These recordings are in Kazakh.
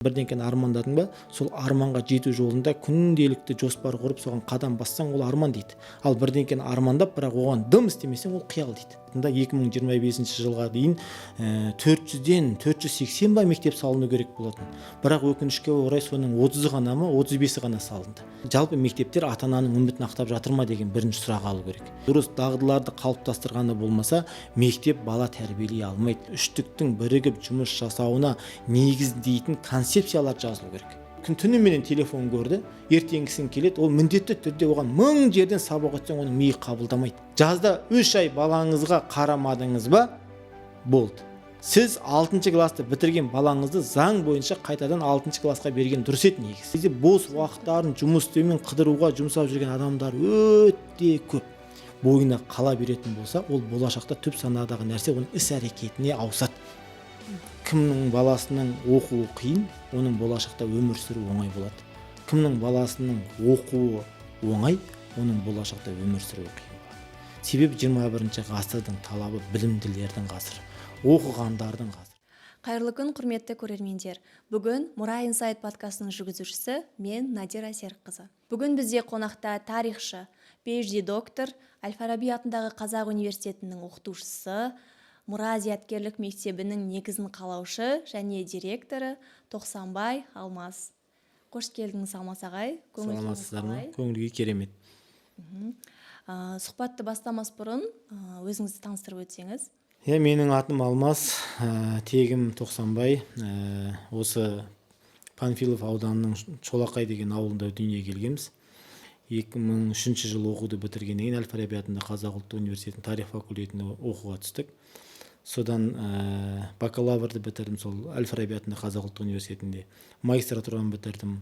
Бірдеңкені армандадың ба, сол арманға жету жолында күнделікті жоспар құрып соған қадам бассаң, ол арман дейді. Ал бірдеңкені армандап, бірақ оған дым істемесең, ол қиял дейді. 2025 жылға дейін 400-ден 480 ба мектеп салыну керек болатын. Бірақ өкінішке орай соның 30-ы ғана ма, 35-і ғана салынды. Жалпы мектептер ата-ананың үмітін ақтап жатыр ма деген бірінші сұрақ алу керек. Дұрыс дағдыларды қалыптастырғаны болмаса, мектеп бала тәрбиелей алмайды. Үштіктің бірігіп жұмыс жасауына негіздейтін концепциялар жазылу керек. Түніменен телефон көрді, ертеңгісін келеді, ол міндетті түрде оған 1000 жерден сабақ өтсең, оның миы қабылдамайды. Жазда 3 ай балаңызға қарамадыңыз ба, болды. Сіз 6 класты бітірген балаңызды заң бойынша қайтадан 6 классқа берген дұрыс еді негізі. Бізде бос уақыттарын жұмыс істеумен қыдыруға жұмсап жүрген адамдар өте көп. Бойына қала беретін болса, ол болашақта түп санадағы нәрсе оның іс-әрекетіне ауысады. Кімнің баласының оқуы қиын, оның болашақта өмір сүру оңай болады. Кімнің баласының оқуы оңай, оның болашақта өмір сүру қиын болады. Себебі 21 ғасырдың талабы білімділердің ғасыры, оқығандардың ғасыры. Қайырлы күн, құрметті көрермендер. Бүгін Мұра Инсайт подкастының жүргізушісі мен Надира Серікқызы. Бүгін бізде қонақта тарихшы, PhD доктор, Әл-Фараби атындағы Қазақ университетінің оқытушысы, Мұра зияткерлік мектебінің негізін қалаушы және директоры Тоқсанбай Алмас. Қош келдіңіз, Алмас ағай. Саламатсыздар ма? Көңілге керемет. Сұхбатты бастамас бұрын өзіңізді таныстырып өтсеңіз. Менің атым Алмас, тегім Тоқсанбай. Осы Панфилов ауданының Шолақай деген ауылында дүниеге келгенбіз. 2003 жылы оқуды бітіргеннен кейін Әл-Фараби атындағы Қазақ ұлттық университетінің тарих факультетіне оқуға түстік. Содан бакалаврды бітірдім сол Әл-Фараби атындағы Қазақ ұлттық университетінде. Магистратураны бітірдім,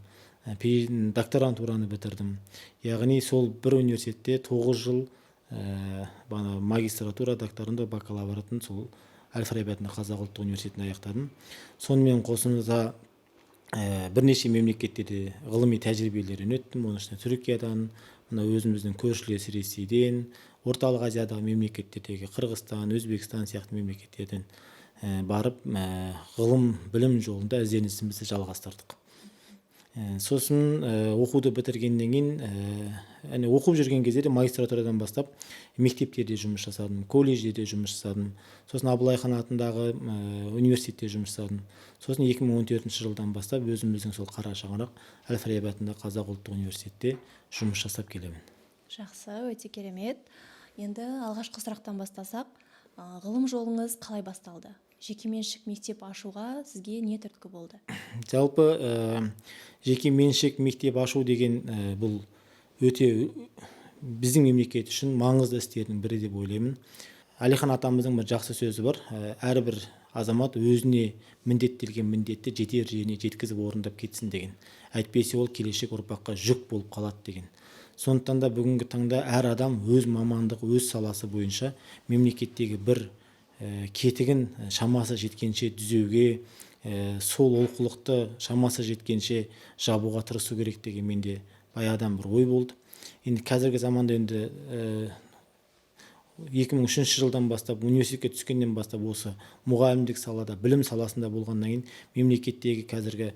докторантураны бітірдім. Яғни сол бір университетте 9 жыл магистратура, докторантура, бакалавратын сол Әл-Фараби атындағы Қазақ ұлттық университетінде аяқтадым. Сонымен қосымызда бірнеше мемлекеттерде ғылыми тәжірибелерін өттім. Оның ішінде Түркиядан, өзіміздің көршілес Ресейден, Орталық Азиядағы мемлекеттердегі Қырғызстан, Өзбекстан сияқты мемлекеттерден барып, ғылым, білім жолында ізденісімізді жалғастырдық. Сосын оқуды бітіргеннен кейін, оқып жүрген кезде магистратурадан бастап мектептерде жұмыс жасадым, колледжде жұмыс жасадым. Сосын Абылай хан атындағы университетте жұмыс жасадым. Сосын 2014 жылдан бастап өзіміздің сол қара шаңырақ Әл-Фараби атындағы Қазақ ұлттық университетте жұмыс жасап келемін. Жақсы, өте керемет. Енді алғашқы сұрақтан бастасақ, ғылым жолыңыз қалай басталды? Жекеменшік мектеп ашуға сізге не түрткі болды? Жалпы жекеменшік мектеп ашу деген бұл өте біздің мемлекет үшін маңызды істердің бірі деп ойлаймын. Әлихан атамыздың бір жақсы сөзі бар: әрбір азамат өзіне міндеттелген міндетті жетер жеріне жеткізіп орындап кетсін деген. Әйтпесе ол келешек ұрпаққа жүк болып қалады деген. Сондықтан да бүгінгі таңда әр адам өз мамандығы, өз саласы бойынша мемлекеттегі бір кетігін шамасы жеткенше түзеуге, сол олқылықты шамасы жеткенше жабуға тырысу керек деген менде баяғыдан бір ой болды. Енді қазіргі заманда 2003 жылдан бастап, университетке түскеннен бастап осы мұғалімдік салада, білім саласында болғаннан кейін мемлекеттегі қазіргі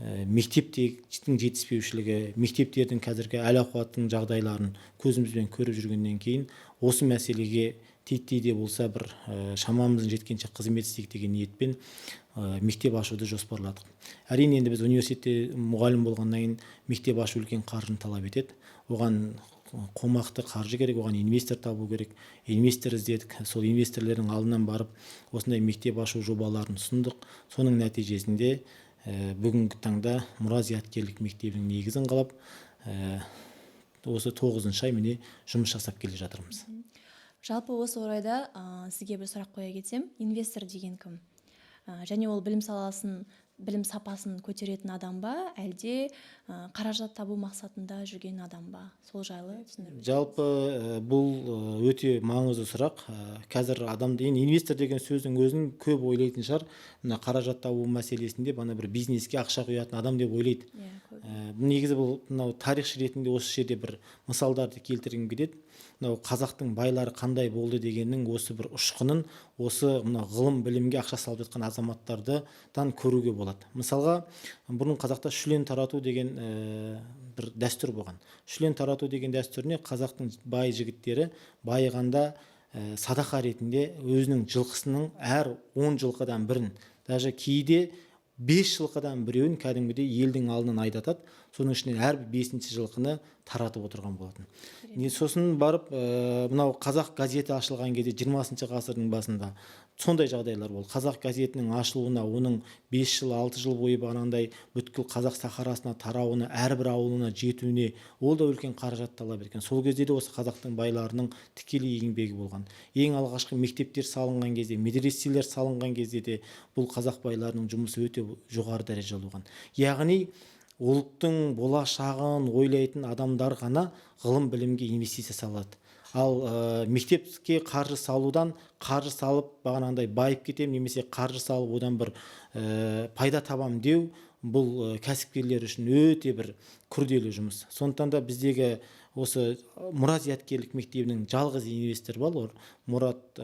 мектептің жетіспеушілігі, мектептердің қазіргі әл-ауқаттың жағдайларын көзімізбен көріп жүргеннен кейін осы мәселеге титтей болса бір шамамыздың жеткенше қызмет істейік деген ниетпен мектеп ашуды жоспарладық. Әрине енді біз университетте мұғалім болғаннан кейін мектеп ашу үлкен қаржыны талап етеді. Оған қомақты қаржы керек, оған инвестор табу керек. Инвестор іздедік. Сол инвесторлердің алдынан барып осындай мектеп ашу жобаларын ұсындық. Соның нәтижесінде бүгінгі таңда Мұра зияткерлік мектебінің негізін қалап, осы 9-шы ай міне жұмыс жасап келе жатырмыз. Жалпы осы орайда сізге бір сұрақ қоя кетсем, инвестор деген кім? Және ол білім сапасын көтеретін адам ба, әлде қаражат табу мақсатында жүрген адам ба? Сол жайлы түсіндіріп. Жалпы бұл өте маңызды сұрақ. Қазір адамды, инвестор деген сөздің өзін көп ойлайтын шығар. Қаражат табу мәселесінде бана бір бизнеске ақша құятын адам деп ойлайды. Негізі бұл мынау тарихшы ретінде осы жерде бір мысалдарды келтіргім келеді. Мынау қазақтың байлары қандай болды дегеннің осы бір ұшқынын осы мына ғылым білімге ақша салып жатқан азаматтардан көруге болады. Мысалға, бұрын қазақта шүлен тарату деген бір дәстүр болған. Шүлен тарату деген дәстүріне қазақтың бай жігіттері байығанда садақа ретінде өзінің жылқысының әр 10 жылқыдан бірін, даже кейде 5 жылқыдан біреуін кәдімгідей елдің алдынан айдатады. Соның ішінен әрбір 5-ші жылқыны таратып отырған болатын. Сосын барып мынау қазақ газеті ашылған кезде 20 ғасырдың басында сондай жағдайлар болды. Қазақ газетінің ашылуына, оның 5 жыл, 6 жыл бойы бағанандай бүткіл қазақ сахарасына тарауына, әрбір ауылына жетуіне ол да үлкен қаражат талап еткен. Сол кезде де осы қазақтың байларының тікелей еңбегі болған. Ең алғашқы мектептер салынған кезде, медреселер салынған кезде де бұл қазақ байларының жұмысы өте жоғары дәрежелі болған. Яғни ұлттың болашағын ойлайтын адамдар ғана ғылым білімге инвестиция салады. Ал мектепке қаржы салудан қаржы салып бағанағындай байып кетем, немесе қаржы салып одан бір пайда табам деу, бұл кәсіпкерлер үшін өте бір күрделі жұмыс. Сондықтан да біздегі осы Мұрат зияткерлік мектебінің жалғыз инвестор бар, Мұрат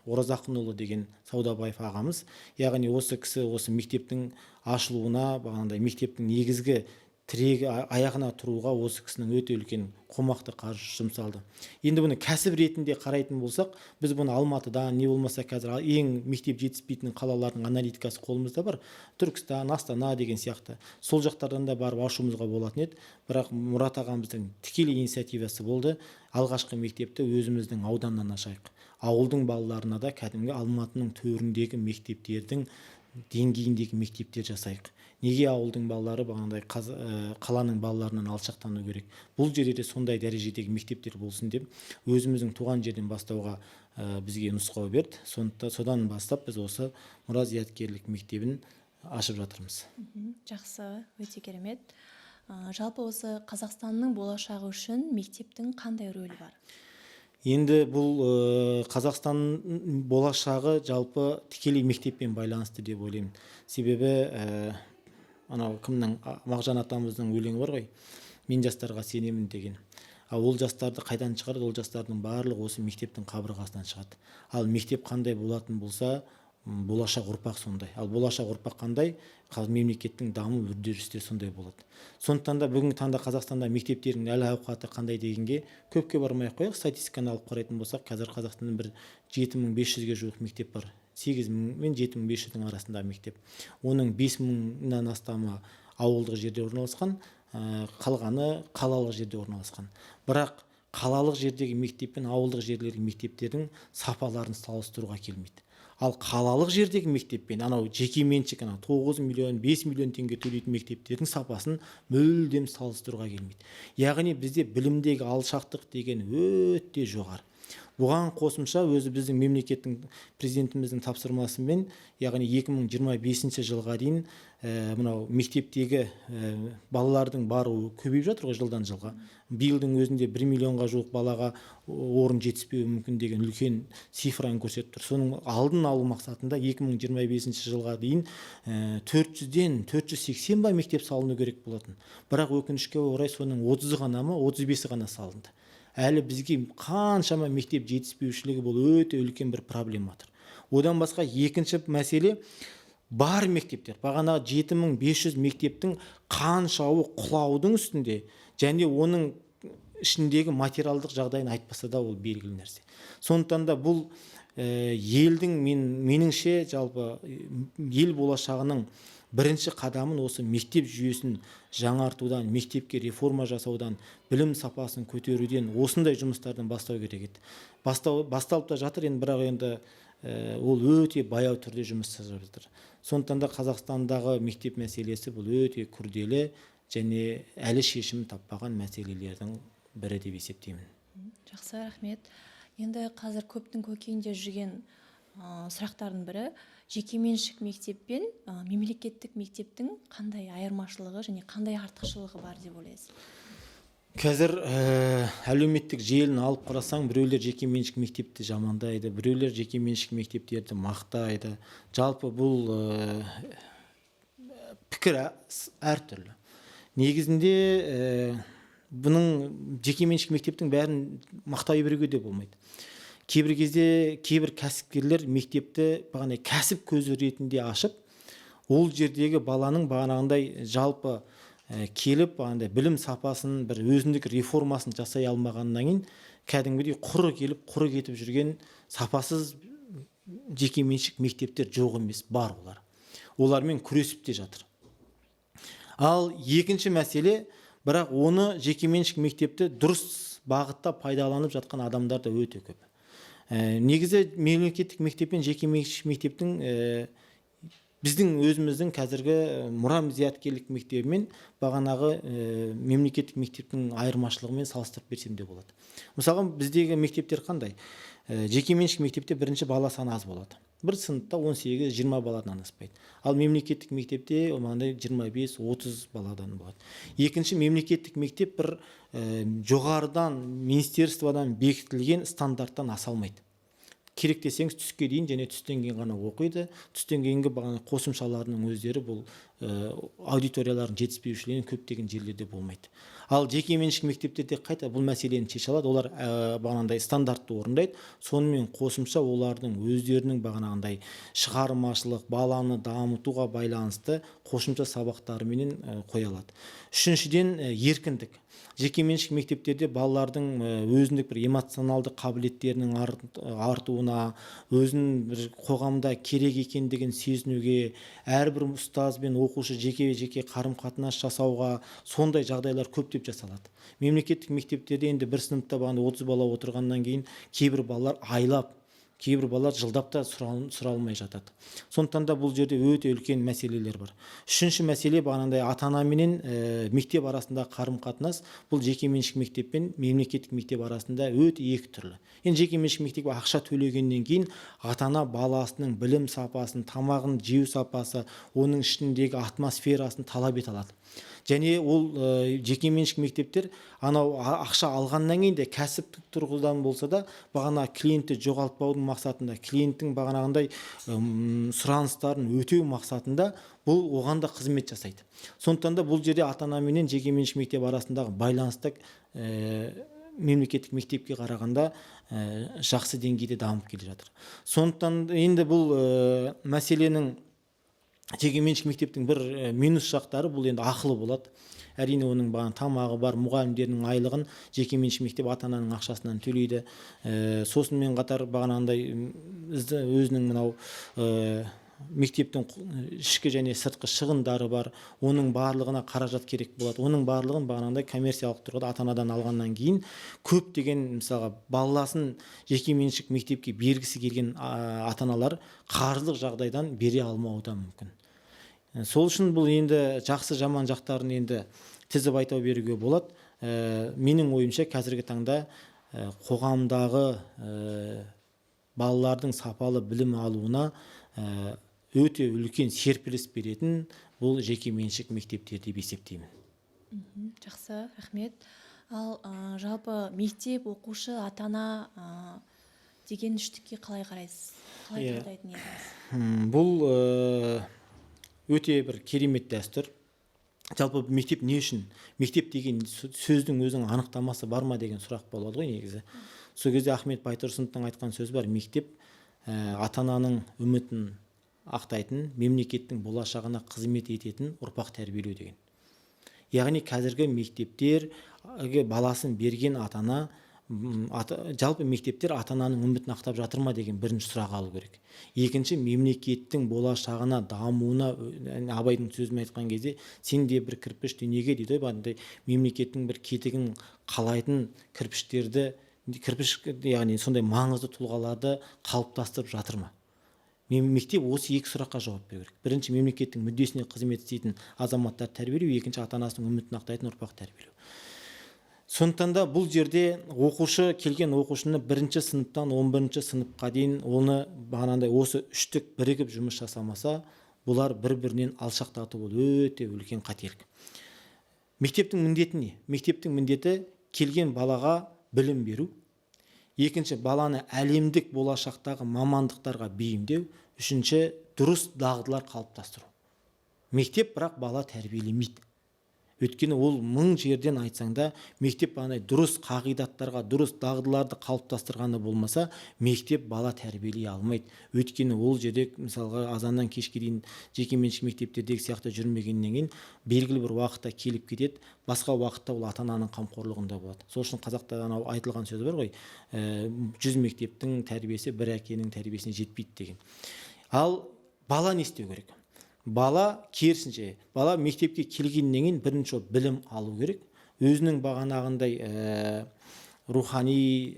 Оразақынұлы деген Саудабаев ағамыз. Яғни осы кісі осы мектептің ашылуына, бағанағындай мектептің негізгі тірегі аяғына тұруға осы кісінің өте үлкен қомақты қаржы жұмсалды. Енді бұны кәсіп ретінде қарайтын болсақ, біз бұны Алматыдан, не болмаса қазір ең мектеп жетіспейтін қалалардың аналитикасы қолымызда бар. Түркістан, Астана деген сияқты. Сол жақтардан да барып ашуымызға болатын еді. Бірақ Мұрат ағамыздың тікелей инициативасы болды. Алғашқы мектепті өзіміздің ауданнан ашайық. Ауылдың балаларына да кәдімгі Алматының төріндегі мектептердің деңгейіндегі мектептер жасайық. Неге ауылдың балалары бағандай қаланың балаларынан алшақтану керек? Бұл жерде сондай дәрежедегі мектептер болсын деп өзіміздің туған жерден бастауға бізге нұсқау берді. Содан бастап біз осы Мұрат зияткерлік мектебін ашып жатырмыз. Жақсы, өте керемет. Жалпы осы Қазақстанның болашағы үшін мектептің қандай рөлі бар? Енді бұл Қазақстанның болашағы жалпы тікелей мектеппен байланысты деп ойлаймын. Себебі анау кімнің, Мағжан атамыздың өлеңі бар ғой, мен жастарға сенемін деген. Ол жастарды қайдан шығарады? Ол жастардың барлығы осы мектептің қабырғасынан шығады. Ал мектеп қандай болатын болса, болашақ ұрпақ сондай. Ал болашақ ұрпақ қандай? Мемлекеттің даму үрдісі сондай болады. Сондықтан да бүгінгі таңда Қазақстанда мектептердің әл-ауқаты қандай дегенге көпке бармай қояйық. Статистиканы алып қарайтын болсақ, қазір Қазақстанда бір 7500-ге жуық мектеп бар. 8000 мен 7500-дің арасында мектеп. Оның 5000-нан астамы ауылдық жерде орналасқан, қалғаны қалалық жерде орналасқан. Бірақ қалалық жердегі мектеп пен ауылдық жерлердегі мектептердің сапаларын салыстыруға келмейді. Ал қалалық жердегі мектеппен анау жеке меншік 9 миллион, 5 миллион теңге төлейтін мектептердің сапасын мүлдем салыстыруға келмейді. Яғни бізде білімдегі алшақтық деген өте жоғары. Бұған қосымша өзі біздің мемлекеттің президентіміздің тапсырмасымен, яғни 2025 жылға дейін мынау мектептегі балалардың баруы көбейіп жатыр ғой жылдан жылға. Биылдың өзінде 1 миллионға жуық балаға орын жетіспеуі мүмкін деген үлкен цифраны көрсетіп тұр. Соның алдын алу мақсатында 2025 жылға дейін 400-ден 480 бай мектеп салыну керек болатын. Бірақ өкінішке орай соның 30 ғана ма, 35 ғана салынды. Әлі бізге қаншама мектеп жетіспеушілігі бұл өте үлкен бір проблема тұр. Одан басқа екінші мәселе, бар мектептер, бағана 7500 мектептің қаншауы құлаудың үстінде, және оның ішіндегі материалдық жағдайын айтпаса да ол белгілі нәрсе. Сондықтан да бұл елдің меніңше жалпы ел болашағының бірінші қадамын осы мектеп жүйесін жаңартудан, мектепке реформа жасаудан, білім сапасын көтеруден, осындай жұмыстардан бастау керек еді. Басталып та жатыр, бірақ енді ол өте баяу түрде жұмыс жасап жатыр. Сондықтан да Қазақстандағы мектеп мәселесі бұл өте күрделі және әлі шешім таппаған мәселелердің бірі деп есептеймін. Жақсы, рахмет. Енді қазір көптің көкейінде жүрген сұрақтардың бірі, жекеменшік мектеп пен мемлекеттік мектептің қандай айырмашылығы және қандай артықшылығы бар деп ойлайсыз? Қазір әлеуметтік желіні алып қарасаң, біреулер жекеменшік мектепті жамандайды, біреулер жекеменшік мектептерді мақтайды. Жалпы бұл пікір әртүрлі. негізінде бұның жекеменшік мектептің бәрін мақтай беруге де болмайды. Кейбір кезде кейбір кәсіпкерлер мектепті бағанағыдай кәсіп көзі ретінде ашып, ол жердегі баланың бағанағындай жалпы келіп бағанағыдай білім сапасын бір өзіндік реформасын жасай алмағаннан кейін кәдімгідей құры келіп құры кетіп жүрген сапасыз жекеменшік мектептер жоқ емес, бар олар. Олармен күресіп те жатыр. Ал екінші мәселе, бірақ оны жекеменшік мектепті дұрыс бағытта пайдаланып жатқан адамдар да өте көп. Негізі мемлекеттік мектеп пен жекеменшік мектептің біздің өзіміздің қазіргі Мұрам зияткерлік мектебі мен бағанағы мемлекеттік мектептің айырмашылығымен салыстырып берсем де болады. Мысалға біздегі мектептер қандай? Жекеменшік мектепте бірінші бала саны аз болады. Бір сыныпта 18-20 баладан аспайды. Ал мемлекеттік мектепте 25-30 баладан болады. Екінші, мемлекеттік мектеп бір жоғарыдан, министерстводан бекітілген стандарттан аса алмайды. Керек десеңіз түске дейін және түстен кейін ғана оқиды. Түстен кейінгі қосымшаларының өздері бұл аудиториялардың жетіспеушілігінен көптеген жерлерде болмайды. Ал жекеменшік мектептерде қайта бұл мәселені шеше алады. Олар бағанағындай стандартты орындайды. Сонымен қосымша олардың өздерінің бағанағындай шығармашылық, баланы дамытуға байланысты қосымша сабақтарымен қоя алады. Үшіншіден, еркіндік. Жекеменшік мектептерде балалардың өзіндік бір эмоционалды қабілеттерінің артуына, өзін бір қоғамда керек екендігін сезінуге, әрбір ұстаз бен оқушы жеке қарым-қатынас жасауға сондай жағдайлар көптеп жасалады. Мемлекеттік мектептерде енді бір сыныпта 30 бала отырғаннан кейін кейбір балалар айлап, кейбір балалар жылдап та сұралмай жатады. Сондықтан да бұл жерде өте үлкен мәселелер бар. Үшінші мәселе бағанағыдай ата-ана менен мектеп арасында қарым-қатынас. Бұл жекеменшік мектеп пен мемлекеттік мектеп арасында өте екі түрлі. Енді жекеменшік мектепке ақша төлегеннен кейін ата-ана баласының білім сапасын, тамағын жеу сапасы, оның ішіндегі атмосферасын талап ете алады. Және ол жекеменшік мектептер анау ақша алғаннан кейін де кәсіптік тұрғыдан болса да бағана клиентті жоғалтпаудың мақсатында, клиенттің бағанағындай сұраныстарын өтеу мақсатында бұл оған да қызмет жасайды. Сондықтан да бұл жерде ата-ана менен жекеменшік мектеп арасындағы байланысты мемлекеттік мектепке қарағанда жақсы деңгейде дамып келе жатыр. Сондықтан енді бұл мәселенің жекеменшік мектептің бір минус жақтары, бұл енді ақылы болады. Әрине оның тамағы бар, мұғалімдердің айлығын жекеменшік мектеп ата-ананың ақшасынан төлейді. Сосынмен қатар бағанағындай өзінің мынау мектептің ішкі және сыртқы шығындары бар. Оның барлығына қаражат керек болады. Оның барлығын бағанағындай коммерциялық тұрғыда ата-анадан алғаннан кейін көптеген мысалға баласын жекеменшік мектепке бергісі келген ата-аналар қаржылық жағдайдан бере алмауы да мүмкін. Сол үшін бұл енді жақсы жаман жақтарын енді тізіп айта беруге болады. Менің ойымша қазіргі таңда қоғамдағы балалардың сапалы білім алуына өте үлкен серпіліс беретін бұл жекеменшік мектептер деп есептеймін. Жақсы, рахмет. Ал жалпы мектеп, оқушы, ата-ана деген үштікке қалай қарайсыз? Қалай қарайтын едіңіз? Бұл өте бір керемет дәстүр. Жалпы мектеп не үшін? Мектеп деген сөздің өзінің анықтамасы бар ма деген сұрақ болады ғой негізі. Сол кезде Ахмет Байтұрсыновтың айтқан сөзі бар: мектеп ата-ананың үмітін ақтайтын, мемлекеттің болашағына қызмет ететін ұрпақ тәрбиелеу деген. Яғни қазіргі мектептер баласын берген ата-ана, жалпы мектептер ата-ананың үмітін ақтап жатыр ма деген бірінші сұрақ алу керек. Екінші, мемлекеттің болашағына, дамуына, Абайдың сөзімен айтқан кезде, сен де бір кірпіш дүниеге дейді, мемлекеттің бір кетігін қалайтын кірпіштерді, яғни сондай маңызды тұлғаларды қалыптастырып жатыр ма? Мектеп осы екі сұраққа жауап беру керек. Бірінші, мемлекеттің мүддесіне қызмет істейтін азаматтар тәрбиелеу, екінші, ата-анасының үмітін ақтайтын ұрпақ тәрбиелеу. Сондықтан да бұл жерде оқушы, келген оқушыны бірінші сыныптан 11-ші сыныпқа дейін оны бағанағындай осы үштік бірігіп жұмыс жасамаса, бұлар бір-бірінен алшақтату бұл өте үлкен қателік. Мектептің міндеті не? Мектептің міндеті келген балаға білім беру. Екінші, баланы әлемдік болашақтағы мамандықтарға бейімдеу. Үшінші, дұрыс дағдылар қалыптастыру. Мектеп бірақ бала тәрбиелемейді. Өйткені ол мың жерден айтсаң да мектеп андай дұрыс қағидаттарға, дұрыс дағдыларды қалыптастырғаны болмаса, мектеп бала тәрбиелей алмайды. Өйткені ол жерде мысалға азаннан кешке дейін жекеменшік мектептердегі сияқты жүрмегеннен кейін белгілі бір уақытта келіп кетеді, басқа уақытта ол ата-ананың қамқорлығында болады. Сол үшін қазақта анау айтылған сөз бар ғой, 100 мектептің тәрбиесі бір әкенің тәрбиесіне жетпейді деген. Ал бала не істеу керек? Бала керісінше, бала мектепке келгеннен кейін бірінші білім алу керек. Өзінің бағанағындай рухани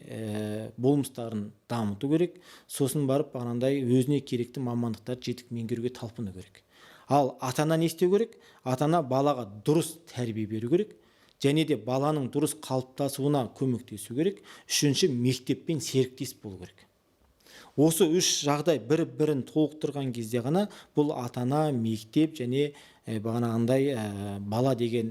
болмыстарын дамыту керек. Сосын барып бағанағындай өзіне керекті мамандықтарды жетік меңгеруге талпыну керек. Ал ата-ана не істеу керек? Ата-ана балаға дұрыс тәрбие беру керек. Және де баланың дұрыс қалыптасуына көмектесу керек. Үшінші, мектеппен серіктес болу керек. Осы үш жағдай бір-бірін толықтырған кезде ғана бұл ата-ана, мектеп және бағанағындай бала деген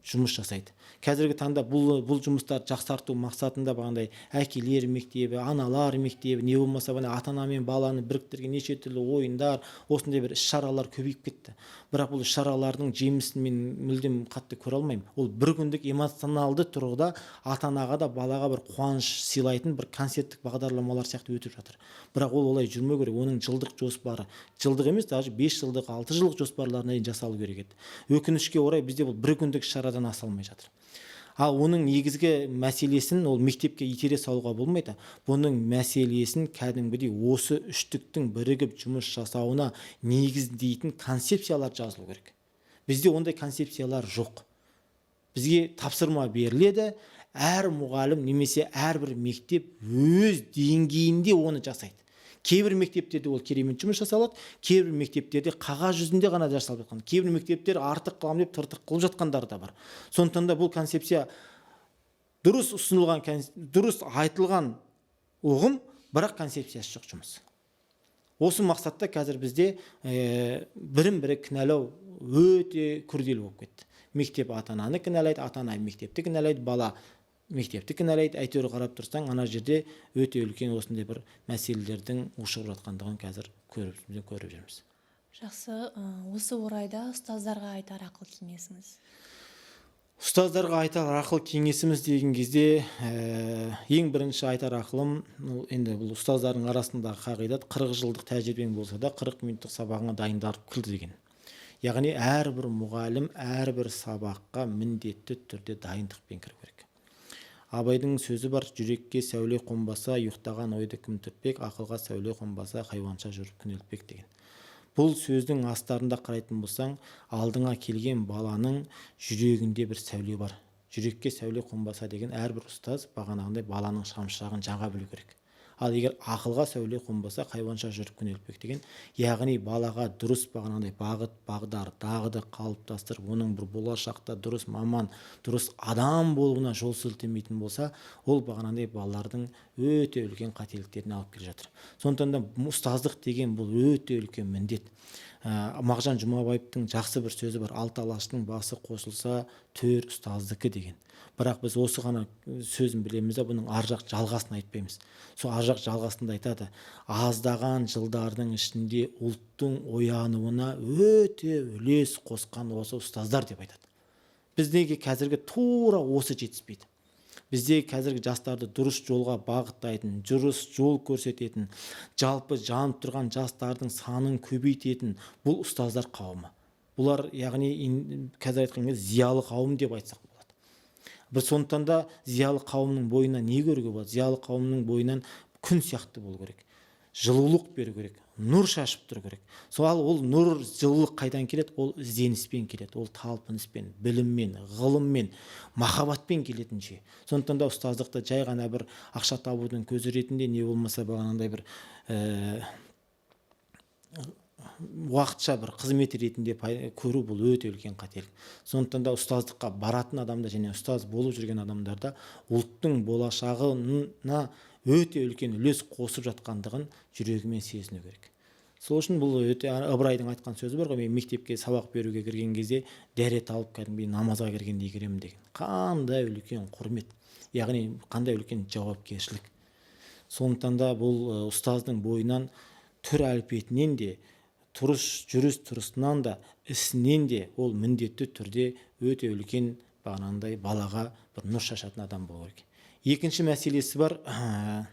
жұмыс жасайды. Қазіргі таңда бұл жұмыстарды жақсарту мақсатында бағандай әкелер мектебі, аналар мектебі, не болмаса ата-ана мен баланы біріктірген неше түрлі ойындар, осындай бір іс-шаралар көбейіп кетті. Бірақ бұл іс-шаралардың жемісін мен мүлдем қатты көре алмаймын. Ол бір күндік эмоционалды тұрғыда ата-анаға да балаға бір қуаныш сыйлайтын бір концерттік бағдарламалар сияқты өтіп жатыр. Бірақ ол олай жүрмеу керек. Оның жылдық жоспары, жылдық емес, даже 5 жылдық, 6 жылдық жоспарларына жасалу керек еді. Өкінішке орай бізде бұл бір күндік шарадан аса алмай жатыр. Ал оның негізгі мәселесін ол мектепке итере салуға болмайды. Бұның мәселесін кәдімгідей осы үштіктің бірігіп жұмыс жасауына негіздейтін концепциялар жазылу керек. Бізде ондай концепциялар жоқ. Бізге тапсырма беріледі, әр мұғалім немесе әрбір мектеп өз деңгейінде оны жасайды. Кейбір мектептерде ол керемет жұмыс жасалады, кейбір мектептерде қағаз жүзінде ғана жасалып жатқан, кейбір мектептер артық қыламын деп тыртық қылып жатқандар да бар. Сондықтан да бұл концепция дұрыс ұсынылған, дұрыс айтылған ұғым, бірақ концепциясы жоқ жұмыс. Осы мақсатта қазір бізде бірін-бірі кінәлау өте күрделі болып кетті. Мектеп ата-ананы кінәлайды, ата-ана мектепті кінәлайды, бала мектепті кінәлайды. Әйтеуір қарап тұрсаң, ана жерде өте үлкен осындай бір мәселелердің ушығып жатқандығын қазір көріп жүрміз. Жақсы, осы орайда ұстаздарға айтар ақыл кеңесіңіз? Ұстаздарға айтар ақыл кеңесіміз деген кезде ең бірінші айтар ақылым, енді бұл ұстаздардың арасындағы қағидат, 40 жылдық тәжірибең болса да 40 минуттық сабағыңа дайындалып кел деген. Яғни әрбір мұғалім әрбір сабаққа міндетті түрде дайындықпен кіру керек. Абайдың сөзі бар: жүрекке сәуле қонбаса, ұйықтаған ойды кім түртпек, ақылға сәуле қонбаса, хайуанша жүріп күнелтпек деген. Бұл сөздің астарында қарайтын болсаң, алдыңа келген баланың жүрегінде бір сәуле бар. Жүрекке сәуле қонбаса деген әрбір ұстаз бағанағындай баланың шамшырағын жаға білу керек. Ал егер ақылға сәуле қонбаса, хайуанша жүріп күнелтпек деген, яғни балаға дұрыс бағанағындай бағыт, бағдар, дағды қалыптастырып, оның бір болашақта дұрыс маман, дұрыс адам болуына жол сілтемейтін болса, ол бағанағындай балалардың өте үлкен қателіктеріне алып келе жатыр. Сондықтан да ұстаздық деген бұл өте үлкен міндет. Мағжан Жұмабаевтың жақсы бір сөзі бар: 6 алаштың басы қосылса, төр ұстаздікі деген. Бірақ біз осы ғана сөзін білеміз, бұның ар жақ жалғасын айтпаймыз. Сол ар жақ жалғасында айтады: аздаған жылдардың ішінде ұлттың оянуына өте үлес қосқан осы ұстаздар деп айтады. Біздегі қазіргі тура осы жетіспейді. Біздегі қазіргі жастарды дұрыс жолға бағыттайтын, дұрыс жол көрсететін, жалпы жанып тұрған жастардың санын көбейтетін бұл ұстаздар қауымы. Бұлар, яғни қазір айтқан кезде зиялы қауым деп айтсақ болады. Бір сондықтан да зиялы қауымның бойынан не көруге болады? Зиялы қауымның бойынан күн сияқты болу керек, жылулық беру керек, нұр шашып тұру керек. Сол ол нұр, жылулық қайдан келеді? Ол ізденіспен келеді, ол талпыныспен, біліммен, ғылыммен, махаббатпен келетін жүйе. Сондықтан да ұстаздықты жай ғана бір ақша табудың көзі ретінде, не болмаса бағанандай бір уақытша бір қызмет ретінде көру, бұл өте үлкен қателік. Сондықтан да ұстаздыққа баратын адамда және ұстаз болып жүрген адамдарда ұлттың болашағына өте үлкен үлес қосып жатқандығын жүрегімен сезіну керек. Сол үшін бұл өте Ыбырайдың айтқан сөзі бар ғой: мен мектепке сабақ беруге кірген кезде дәрет алып кәдімгідей намазға кіргендей кіремін деген. Қандай үлкен құрмет, яғни қандай үлкен жауапкершілік. Сондықтан да бұл ұстаздың бойынан түр әлпетінен де тұрыс жүріс тұрысынан да ісінен де ол міндетті түрде өте үлкен бағанағындай балаға бір нұр шашатын адам болу керек. Екінші мәселесі бар,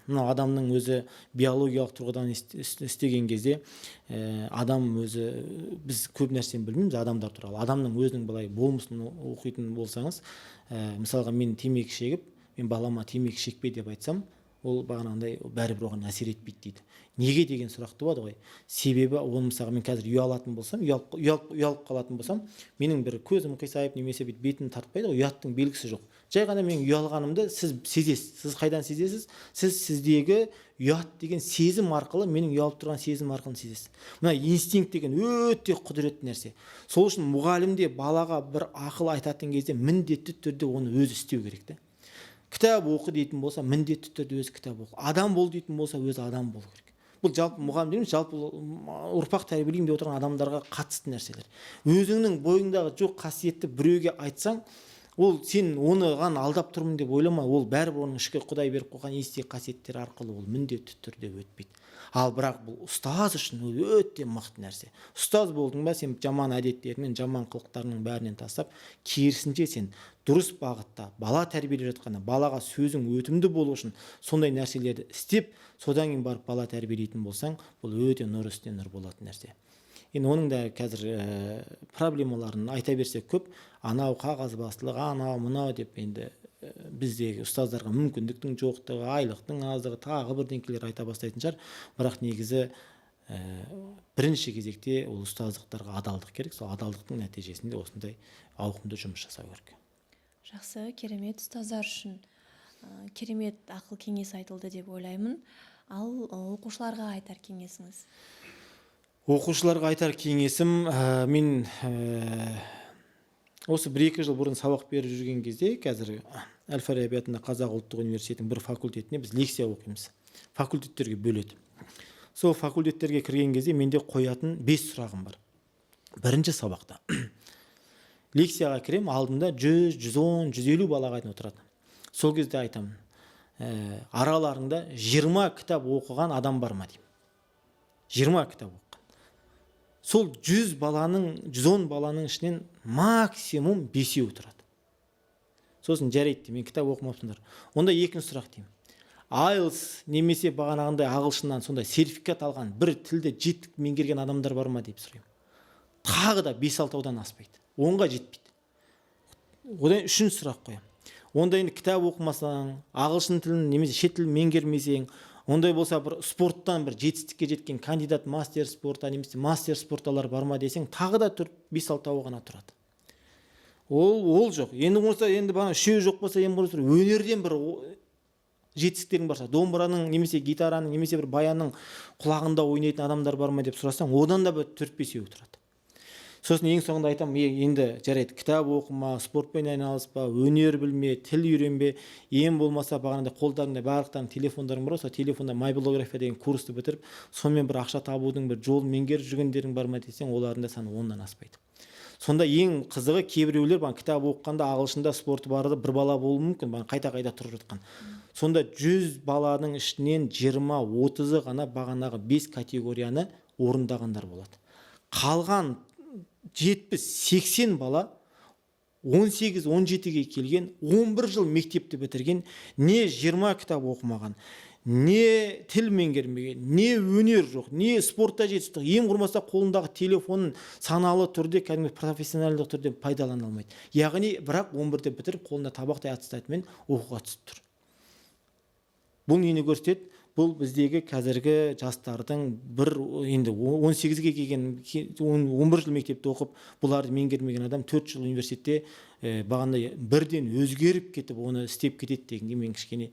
мынау адамның өзі биологиялық тұрғыдан істеген кезде адам өзі, біз көп нәрсені білмейміз адамдар туралы. Адамның өзінің былай болмысын оқитын болсаңыз, мысалға мен темекі шегіп, мен балама темекі шекпе деп айтсам, ол бағанағындай бәрібір оған әсер етпейді дейді. Неге деген сұрақ туады ғой. Себебі оны мысалға мен қазір ұялатын болсам, ұялып қалатын болсам, менің бір көзім қисайып немесе бетім тартпайды ғой, ұяттың белгісі жоқ. Жай ғана менің ұялғанымды сіз сезесіз. Сіз қайдан сезесіз? Сіз сіздегі ұят деген сезім арқылы, менің ұялып тұрған сезім арқылы сезесіз. Мына инстинкт деген өте құдіретті нәрсе. Сол үшін мұғалім де балаға бір ақыл айтатын кезде міндетті түрде оны өзі істеу керек те. Кітап оқы дейтін болса, міндетті түрде өзі кітап оқы. Адам бол дейтін болса, өзі адам болу керек. Бұл жалпы мұғалім дейміз, жалпы ұрпақ тәрбиелеймін деп отырған адамдарға қатысты нәрселер. Өзіңнің бойыңдағы жоқ қасиетті біреуге айтсаң, ол сен оны алдап тұрмын деп ойлама, ол бәрібір оның ішкі Құдай беріп қойған есте қасиеттер арқылы ол міндетті түрде өтпейді. Ал бірақ бұл ұстаз үшін өте мықты нәрсе. Ұстаз болдың ба, сен жаман әдеттерінен, жаман қылықтарының бәрінен тастап, керісінше сен дұрыс бағытта бала тәрбиелеп жатқанда, балаға сөзің өтімді болу үшін сондай нәрселерді істеп, содан кейін барып бала тәрбиелейтін болсаң, бұл өте нұр үстіне нұр болатын нәрсе. Енді оның да қазір проблемаларын айта берсек көп, анау қағазбастылық, анау мынау деп енді біздегі ұстаздарға мүмкіндіктің жоқтығы, айлықтың аздығы, тағы бірдеңкелер айта бастайтын шығар. Бірақ негізі бірінші кезекте ол ұстаздықтарға адалдық керек. Сол адалдықтың нәтижесінде осындай ауқымды жұмыс жасау керек. Жақсы, керемет. Ұстаздар үшін керемет ақыл кеңес айтылды деп ойлаймын. Ал оқушыларға айтар кеңесіңіз? Оқушыларға айтар кеңесім, мен осы 1-2 жыл бұрын сабақ беріп жүрген кезде, қазір Әл-Фараби атындағы Қазақ ұлттық университетінің бір факультетіне біз лекция оқимыз. Факультеттерге бөледі. Сол факультеттерге кірген кезде менде қоятын 5 сұрағым бар. Бірінші сабақта лекцияға кірем, алдында 100, 110, 150 балаға отырады. Сол кезде айтамын, араларыңда 20 кітап оқыған адам бар ма деймін. 20 кітап оқыған. Сол 100 баланың, 110 баланың ішінен максимум 5-еу тұрады. Сосын жарайды, мен кітап оқымапсыңдар. Онда екінші сұрақ деймін. IELTS немесе бағанағындай ағылшыннан сондай сертификат алған, бір тілді жетік меңгерген адамдар бар ма деп сұраймын. Тағы да 5-6-аудан аспайды. 10-ға жетпейді. Одан үшінші сұрақ қоямын. Онда енді кітап оқымасаң, ағылшын тілін немесе шет тілін меңгермесең, ондай болса бір спорттан бір жетістікке жеткен кандидат мастер спорта немесе мастер спорталар бар ма десең, тағы да 4-5-6 ғана тұрады. Ол жоқ. Енді болса, енді бана үшеу жоқ болса, енді болса өнерден бір жетістіктерің барса, домбыраның немесе гитараның немесе бір баянның құлағында ойнайтын адамдар бар ма деп сұрасаң, одан да бір 4-5 тұрады. Сосын ең соңында айтам, енді жарайды, кітап оқыма, спортпен айналыспа, өнер білме, тіл үйренбе, ең болмаса бағанада қолдарында барлықтарың телефондарың бар, сол телефонда майбилография деген курсты бітіріп, сонымен бір ақша табудың бір жолын меңгеріп жүргендерің бар ма десең, олардың да саны 10-нан аспайды. Сонда ең қызығы, кейбіреулер кітап оқығанда ағылшында спорты барды бір бала болуы мүмкін, қайта-қайта тұрып жатқан. Сонда 100 баланың ішінен 20-30-ы ғана бағанағы 5 категорияны орындағандар болады. Қалған 70-80 бала 18-17-ге келген, 11 жыл мектепті бітірген, не 20 кітап оқымаған, не тіл меңгермеген, не өнер жоқ, не спортта жетістік, ең құрмаса қолындағы телефонын саналы түрде, кәдімгі профессионалдық түрде пайдалана алмайды. Яғни, бірақ 11-де бітіріп, қолында табақтай аттестатымен оқуға түсіп тұр. Бұл нені көрсетеді? Бұл біздегі қазіргі жастардың бір енді 18-ге келген, 11 жыл мектепте оқып, бұларды меңгермеген адам 4 жыл университетте бағандай бірден өзгеріп кетіп, оны істеп кетеді дегенге мен кішкене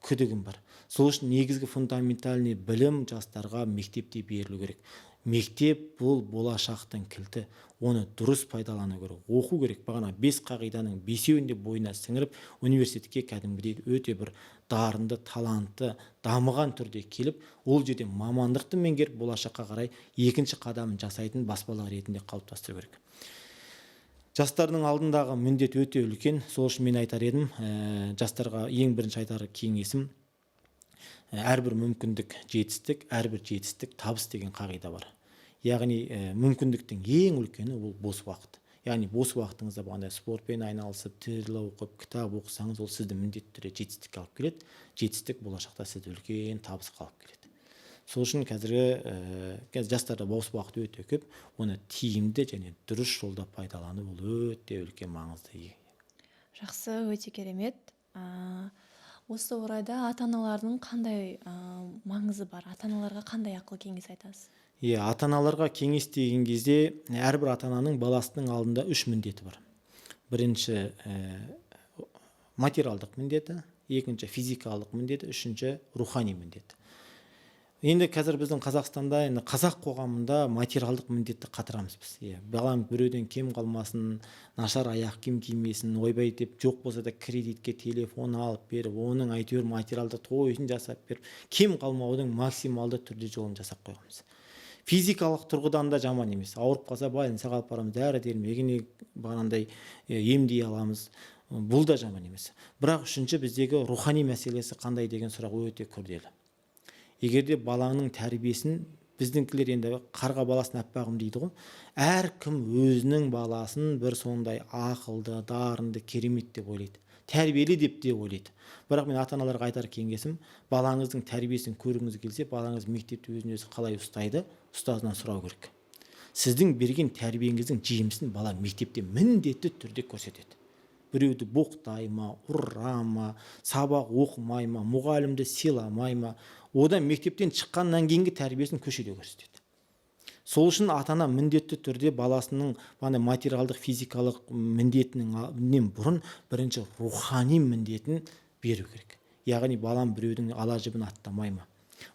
күдігім бар. Сол үшін негізгі фундаментальный білім жастарға мектепте берілу керек. Мектеп бұл болашақтың кілті. Оны дұрыс пайдалану керек, оқу керек. Бағана 5 қағиданың 5-еуінде бойына сіңіріп, университетке кәдімгідей өте бір дарынды, талантты, дамыған түрде келіп, ол жерде мамандықты меңгеріп, болашаққа қарай екінші қадамын жасайтын баспалақ ретінде қалыптастыру керек. Жастардың алдындағы міндет өте үлкен. Сол үшін мен айтар едім, жастарға ең бірінші айтар кеңесім, әрбір мүмкіндік жетістік, әрбір жетістік табыс деген қағида бар. яғни мүмкіндіктің ең үлкені ол бос уақыт. Яғни бос уақытыңызда бағандай спортпен айналысып, тіл оқып, кітап оқысаңыз, ол сізді міндетті түрде жетістікке алып келеді. Жетістік болашақта сізді үлкен табысқа алып келеді. Сол үшін қазір жастарда бос уақыт өте көп, оны тиімді және дұрыс жолда пайдалану ол өте үлкен маңызды. Жақсы, өте керемет. Осы орайда ата-аналардың қандай маңызы бар? Ата-аналарға қандай ақыл кеңес айтасыз? Ата-аналарға кеңес деген кезде әрбір ата-ананың баласының алдында 3 міндеті бар. Бірінші материалдық міндеті, екінші физикалық міндеті, үшінші рухани міндеті. Енді қазір біздің Қазақстанда, енді қазақ қоғамында материалдық міндетті қатырамыз біз. Балам біреуден кем қалмасын, нашар аяқ киім кимесін, ойбай деп жоқ болса да кредитке телефон алып беріп, оның әйтеуір материалды тойын жасап беріп, кем қалмаудың максималды түрде жолын жасап қойғанбыз. Физикалық тұрғыдан да жаман емес. Ауырып қалса больницаға алып барамыз, дәрі-дәрмегіне бағандай емдей аламыз. Бұл да жаман емес. Бірақ үшінші біздегі рухани мәселесі қандай деген сұрақ өте күрделі. Егерде баланың тәрбиесін, біздіңкілер енді қарға баласын аппағым дейді ғой, әркім өзінің баласын бір сондай ақылды, дарынды, керемет деп ойлайды. Тәрбиелі деп те ойлайды. Бірақ мен ата-аналарға айтар кеңесім, балаңыздың тәрбиесін көргіңіз келсе, балаңыз мектепте өзін-өзі қалай ұстайды, ұстазынан сұрау керек. Сіздің берген тәрбиеңіздің жемісін бала мектепте міндетті түрде көрсетеді. Біреуді боқтай ма, ұра ма, сабақ оқымай ма, мұғалімді сыйламай ма, одан мектептен шыққаннан кейінгі тәрбиесін көшеде көрсетеді. Сол үшін ата-ана міндетті түрде баласының материалдық, физикалық міндетінен бұрын бірінші рухани міндетін беру керек. Яғни балам біреудің ала жібін аттамай ма,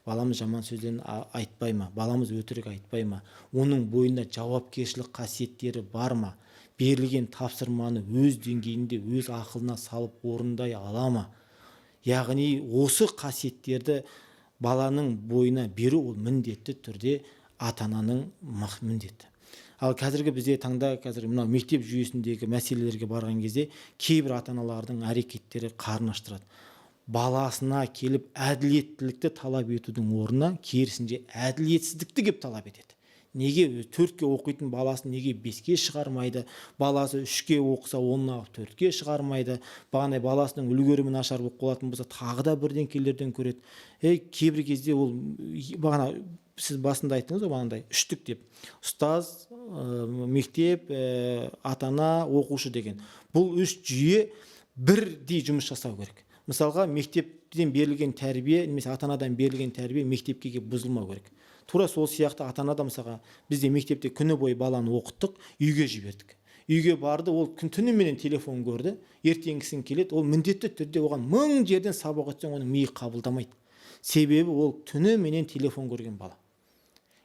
баламыз жаман сөзден айтпай ма, баламыз өтірік айтпай ма, оның бойында жауапкершілік қасиеттері бар ма, берілген тапсырманы өз деңгейінде, өз ақылына салып орындай ала ма. Яғни осы қасиеттерді баланың бойына беру ол міндетті түрде ата-ананың міндеті. Ал қазіргі бізде таңда мынау мектеп жүйесіндегі мәселелерге барған кезде кейбір ата-аналардың әрекеттері қарын аштырады. Баласына келіп әділеттілікті талап етудің орнына керісінше әділетсіздікті кеп талап етеді. Неге 4-ке оқитын баласын неге 5-ке шығармайды, баласы 3-ке оқыса 4-ке шығармайды, бағанай баласының үлгерімі нашар болып қалатын болса тағы да бірдеңкелерден көреді. Кейбір кезде ол бағана сіз басында айттыңыз ғой, бағандай 3-тік деп. Ұстаз, мектеп, ата-ана, оқушы деген. Бұл 3 жүйе бірдей жұмыс жасау керек. Мысалға, мектептен берілген тәрбие, немесе ата-анадан берілген тәрбие мектепке келіп бұзылмау керек. Тура сол сияқты ата-анада мысалға бізде мектепте күні бойы баланы оқыттық, үйге жібердік. Үйге барды, ол түніменен телефон көрді, ертеңгісін келеді, ол міндетті түрде оған 1000 жерден сабақ өтсең оның миы қабылдамайды. Себебі ол түніменен телефон көрген бала.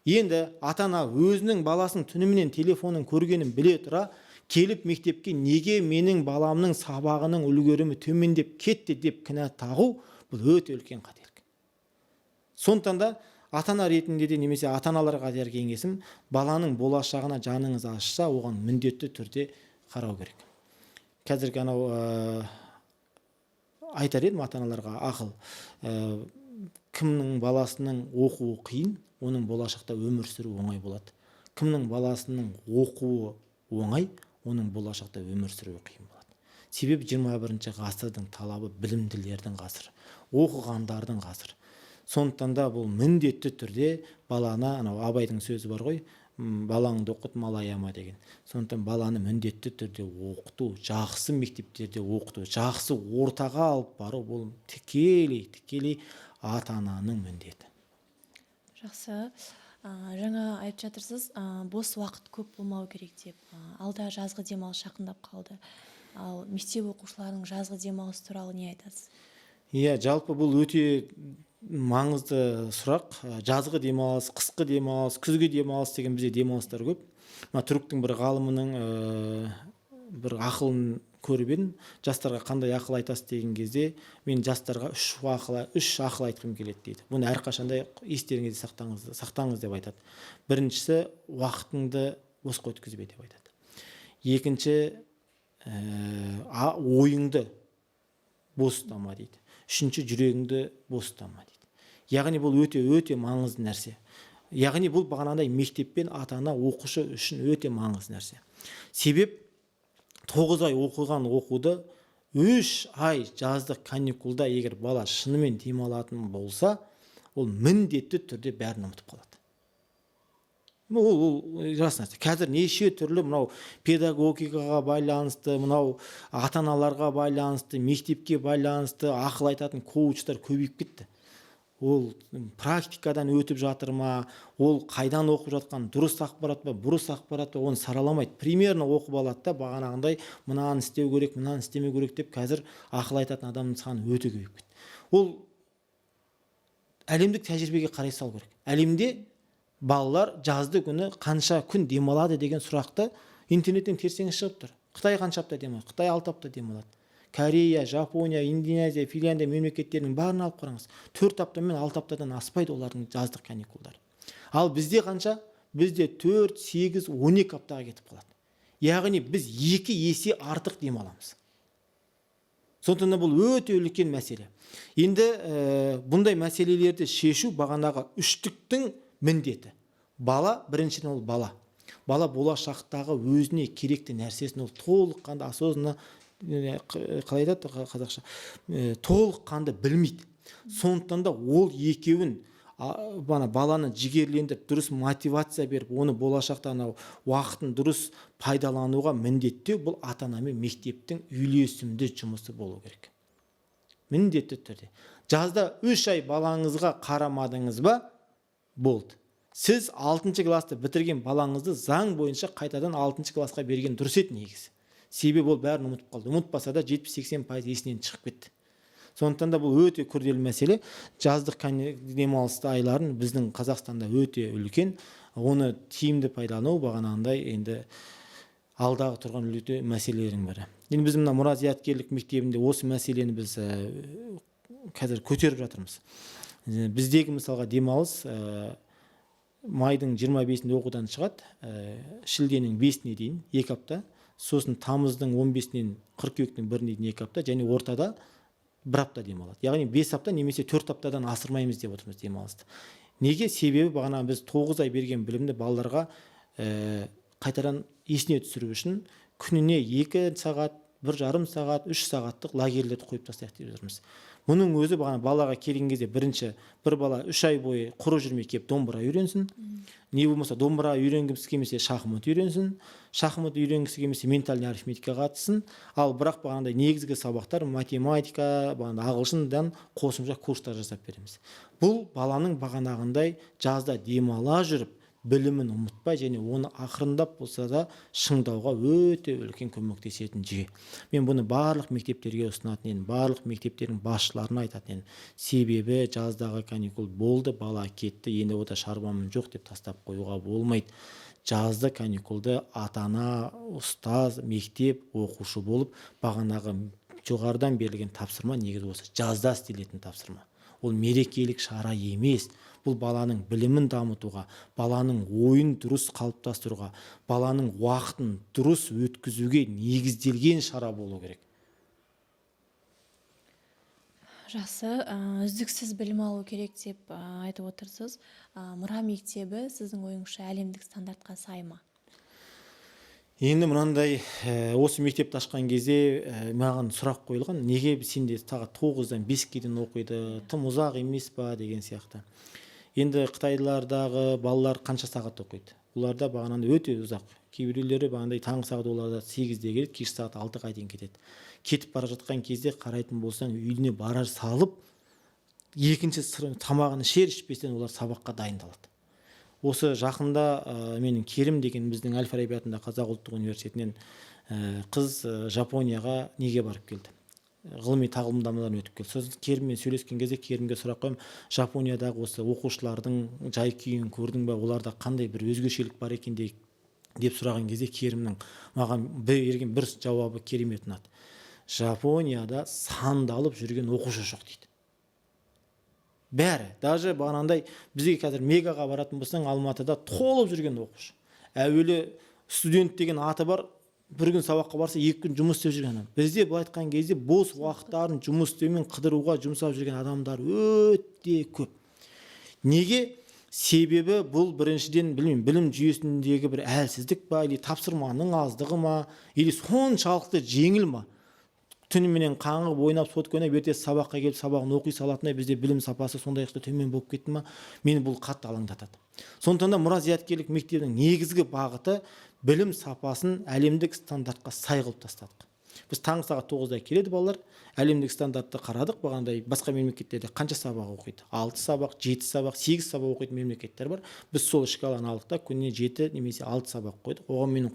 Енді ата-ана өзінің баласының түніменен телефонын көргенін біле тұра, келіп мектепке неге менің баламның сабағының үлгерімі төмендеп кетті деп кінә тағу, бұл өте үлкен қателік. Сондықтан да ата-ана ретінде де немесе ата-аналарға айтар кеңесім, баланың болашағына жаныңыз ашса, оған міндетті түрде қарау керек. Қазіргі айтар едім ата-аналарға ақыл. Кімнің баласының оқуы қиын, оның болашақта өмір сүру оңай болады. Кімнің баласының оқуы оңай, оның болашақта өмір сүру қиын болады. Себебі 21 ғасырдың талабы білімділердің ғасыры, оқығандардың ғасыры. Сондықтан да бұл міндетті түрде баланы, Абайдың сөзі бар ғой, балаңды оқыт, мал аяма деген. Сондықтан баланы міндетті түрде оқыту, жақсы мектептерде оқыту, жақсы ортаға алып бару, бұл тікелей ата-ананың міндеті. Жақсы. Жаңа айтып жатырсыз, бос уақыт көп болмау керек деп. Алда жазғы демалыс жақындап қалды. Ал мектеп оқушыларының жазғы демалысы туралы не айтасыз? Жалпы бұл өте маңызды сұрақ. Жазғы демалыс, қысқы демалыс, күзгі демалыс деген бізде демалыстар көп. Түріктің бір ғалымының бір ақылын көріп едім. Жастарға қандай ақыл айтасыз деген кезде, мен жастарға үш ақыл айтқым келеді дейді. Бұны әрқашанда естеріңізде сақтаңыз деп айтады. Біріншісі, уақытыңды босқа өткізбе деп айтады. Екінші, ойыңды бос ұстама дейді. Үшінші, жүрегіңді бос ұстама дейді. Яғни бұл өте маңызды нәрсе. Яғни бұл бағанағыдай мектеп пен ата-ана оқушы үшін өте маңызды нәрсе. Себеп 9 ай оқыған оқуды 3 ай жаздық каникулда егер бала шынымен демалатын болса, ол міндетті түрде бәрін ұмытып қалады. Ол рас нәрсе. Қазір неше түрлі мынау педагогикаға байланысты, мынау ата-аналарға байланысты, мектепке байланысты ақыл айтатын коучтар көбейіп кетті. Ол практикадан өтіп жатыр ма, ол қайдан оқып жатқан, дұрыс ақпарат па, бұрыс ақпарат па, оны сараламайды. Примерно оқып алады да, бағанағындай мынаны істеу керек, мынаны істемеу керек деп қазір ақыл айтатын адамның саны өте көбейіп кетті. Ол әлемдік тәжірибеге қарай салу керек. Әлемде балалар жазды күні қанша күн демалады деген сұрақты интернеттен терсеңіз шығып тұр. Қытай қанша апта демалады? Қытай 6 апта демалады. Корея, Жапония, Индонезия, Финляндия мемлекеттерінің бәрін алып қараңыз. 4 апта мен 6 аптадан аспайды олардың жаздық каникулдары. Ал бізде қанша? Бізде 4, 8, 12 аптаға кетіп қалады. Яғни біз 2 есе артық демаламыз. Сондықтан бұл өте үлкен мәселе. Енді бұндай мәселелерді шешу бағанағы үштіктің міндеті. Бала, біріншіден ол бала. Бала болашақтағы өзіне керекті нәрсесін ол толыққанды осознанно, қалай айтады қазақша, толыққанды білмейді. Сондықтан да ол екеуін баланы жігерлендіріп, дұрыс мотивация беріп, оны болашақта уақытын дұрыс пайдалануға міндеттеу, бұл ата-ана мен мектептің үйлесімді жұмысы болу керек. Міндетті түрде. Жазда 3 ай балаңызға қарамадыңыз ба, болды. Сіз 6 класты бітірген балаңызды заң бойынша қайтадан 6 класқа берген дұрыс еді негізі. Себебі ол бәрін ұмытып қалды. Ұмытпаса да 70-80% есінен шығып кетті. Сондықтан да бұл өте күрделі мәселе. Жаздық демалыс айларын біздің Қазақстанда өте үлкен. Оны тиімді пайдалану бағанағындай енді алдағы тұрған үлкен мәселелердің бірі. Енді біз мына Мұра зияткерлік мектебінде осы мәселені біз қазір көтеріп жатырмыз. Біздегі мысалға демалыс майдың 25-інде оқудан шығады, шілденің 5-іне дейін 2 апта, сосын тамыздың 15-нен қыркүйектің 1-іне дейін 2 апта, және ортада 1 апта демалады. Яғни 5 апта немесе 4 аптадан асырмаймыз деп отырмыз демалысты. Неге? Себебі бағана біз 9 ай берген білімді балаларға қайтадан есіне түсіру үшін күніне 2 сағат, 1,5 сағат, 3 сағаттық лагерлерді қойып тастайық деп отырмыз. Мұның өзі бағана балаға келген кезде бір бала 3 ай бойы құры жүрмей келіп домбыра үйренсін. Не болмаса домбыра үйренгісі келмесе шахмат үйренсін. Шахмат үйренгісі келмесе ментальный арифметикаға қатыссын. Ал бірақ бағандай негізгі сабақтар математика, ағылшындан қосымша курстар жасап береміз. Бұл баланың бағанағындай жазда демала жүріп білімін ұмытпай және оны ақырындап болса да шыңдауға өте үлкен көмектесетін жүйе. Мен бұны барлық мектептерге ұсынатын едім, барлық мектептердің басшыларына айтатын едім. Себебі жаздағы каникул болды, бала кетті, енді ода шаруам жоқ деп тастап қоюға болмайды. Жазды каникулды ата-ана, ұстаз, мектеп, оқушы болып бағанағы жоғарыдан берілген тапсырма негізі осы жазда істелетін тапсырма. Ол мерекелік шара емес. Бұл баланың білімін дамытуға, баланың ойын дұрыс қалыптастыруға, баланың уақытын дұрыс өткізуге негізделген шара болу керек. Жақсы, үздіксіз білім алу керек деп айтып отырсыз. Мұра мектебі сіздің ойыңызша әлемдік стандартқа сай ма? Енді мынандай осы мектепті ашқан кезде маған сұрақ қойылған, неге сенде сағат 9-дан 5-ке дейін оқиды, тым ұзақ емес па деген сияқты. Енді Қытайлардағы балалар қанша сағат оқиды? Оларда бағанағындай өте ұзақ. Кейбіреулері бағанағындай таңғы сағат оларда 8-де келеді, кеш сағат 6-ға дейін кетеді. Кетіп бара жатқан кезде қарайтын болсаң, үйіне барар салып, екінші тамағын ішер-ішпестен олар сабаққа дайындалады. Осы жақында менің Керім деген біздің Әл-Фараби атындағы Қазақ ұлттық университетінен қыз Жапонияға неге барып келді? Ғылыми тағылымдамаларын өтіп келді. Сосын Керіммен сөйлескен кезде Керімге сұрақ қойым, Жапониядағы осы оқушылардың жай күйін көрдің бе, оларда қандай бір өзгешелік бар екен деп сұраған кезде Керімнің маған берген бір жауабы керемет ұнады. Жапонияда сандалып жүрген оқушы жоқ дейді. Бәрі, даже бағанандай бізге қазір Мегаға баратын болсаң, Алматыда толып жүрген оқушы. Әуелі студент деген аты бар, бір күн сабаққа барса 2 күн жұмыс істеп жүрген адам. Бізде бұл айтқан кезде бос уақыттарын жұмыс істеумен қыдыруға жұмсап жүрген адамдар өте көп. Неге? Себебі бұл біріншіден білмеймін, білім жүйесіндегі бір әлсіздік па, или тапсырманың аздығы ма, или соншалықты жеңіл ма. Түніменен қаңғып ойнап сотка ойнап ерте сабаққа келіп сабағын оқи салатындай бізде білім сапасы сондайлықта төмен болып кетті ма, мені бұл қатты алаңдатады. Сондықтан да Мұрат зияткерлік мектебінің негізгі бағыты білім сапасын әлемдік стандартқа сай қылып тастадық. Біз таңғы сағат 9-да келеді балалар, әлемдік стандартты қарадық, бағандай басқа мемлекеттерде қанша сабақ оқиды? 6 сабақ, 7 сабақ, 8 сабақ оқитын мемлекеттер бар. Біз сол шкаланы алдық та күніне 7 немесе 6 сабақ қойдық. Оған менің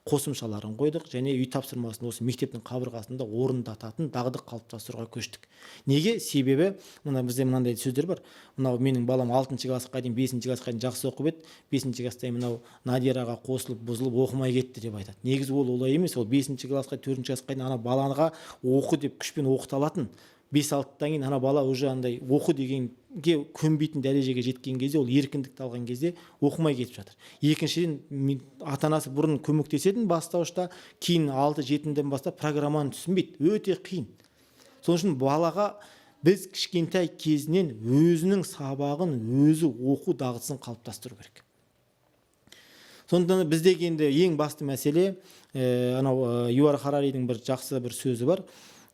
қосымшаларын қойдық және үй тапсырмасын осы мектептің қабырғасында орындататын дағды қалыптастыруға көштік. Неге? Себебі бізде мынандай сөздер бар. Мынау менің балам 6-шы классқа дейін, 5-шы классқа дейін жақсы оқып еді, 5-шы класста мынау Надираға қосылып, бұзылып оқымай кетті деп айтады. Негізі ол олай емес. Ол 5-шы классқа, 4-шы классқа дейін ана балаға оқы деп күшпен оқыталатын. 5-6-тан кейін ана бала уже андай оқы дегенге көнбейтін дәрежеге жеткен кезде, ол еркіндікті алған кезде оқымай кетіп жатыр. Екіншіден, ата-анасы бұрын көмектесетін бастауышта, кейін 6-7-ден бастап программаны түсінбейді. Өте қиын. Соның үшін балаға біз кішкентай кезінен өзінің сабағын өзі оқу дағдысын қалыптастыру керек. Сондықтан біздегі енді ең басты мәселе, анау Ювал Хараридің бір жақсы бір сөзі бар.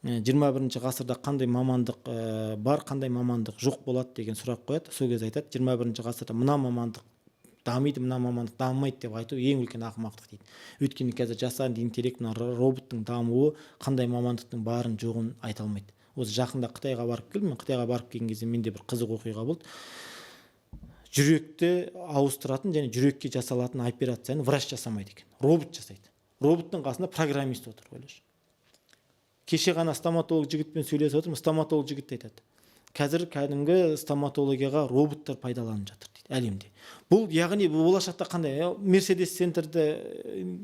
21-ші ғасырда қандай мамандық бар, қандай мамандық жоқ болады деген сұрақ қояды. Сол кезде айтады, 21-ші ғасырда мына мамандық дамиды, мына мамандық дамымайды деп айту ең үлкен ақымақтық дейді. Өйткені қазір жасанды интеллект, роботтың дамуы қандай мамандықтың барын жоғын айта алмайды. Осы жақында Қытайға барып келдім. Мен Қытайға барып келген кезде менде бір қызық оқиға болды. Жүректі ауыстыратын және жүрекке жасалатын операцияны врач жасамайды екен. Робот жасайды. Роботтың қасында программист отыр, ойлашы. Кеше ғана стоматолог жігітпен сөйлесіп отырмын. Стоматолог жігіт айтады, қазір кәдімгі стоматологияға роботтар пайдаланып жатыр дейді әлемде. Бұл яғни болашақта қандай? Мерседес центрді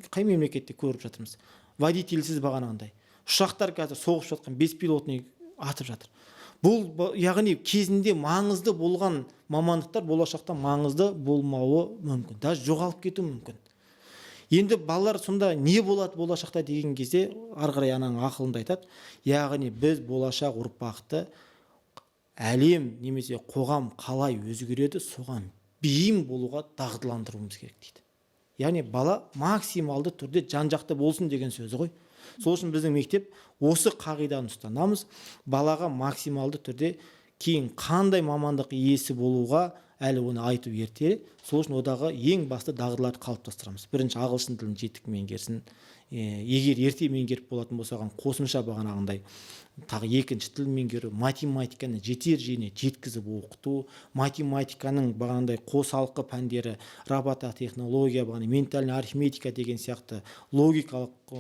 қай мемлекетте көріп жатырмыз? Водительсіз бағанағындай. Ұшақтар қазір соғып жатқан беспилотный атып жатыр. Бұл яғни кезінде маңызды болған мамандықтар болашақта маңызды болмауы мүмкін. Даже жоғалып кетуі мүмкін. Енді балалар сонда не болады болашақта деген кезде ары қарай ананың ақылында айтады. Яғни біз болашақ ұрпақты әлем немесе қоғам қалай өзгереді, соған бейім болуға дағдыландыруымыз керек дейді. Яғни бала максималды түрде жан-жақты болсын деген сөзі ғой. Сол үшін біздің мектеп осы қағиданы ұстанамыз. Балаға максималды түрде кейін қандай мамандық иесі болуға әлі оны айту ерте. Сол үшін одағы ең басты дағдыларды қалыптастырамыз. Бірінші ағылшын тілін жетік меңгерсін. Егер ерте меңгеріп болатын болса, қосымша бағанағындай тағы екінші тіл меңгеру, математиканы жетер жеріне жеткізіп оқыту, математиканың бағанандай қосалқы пәндері, робототехнология, ментальный арифметика деген сияқты логикалық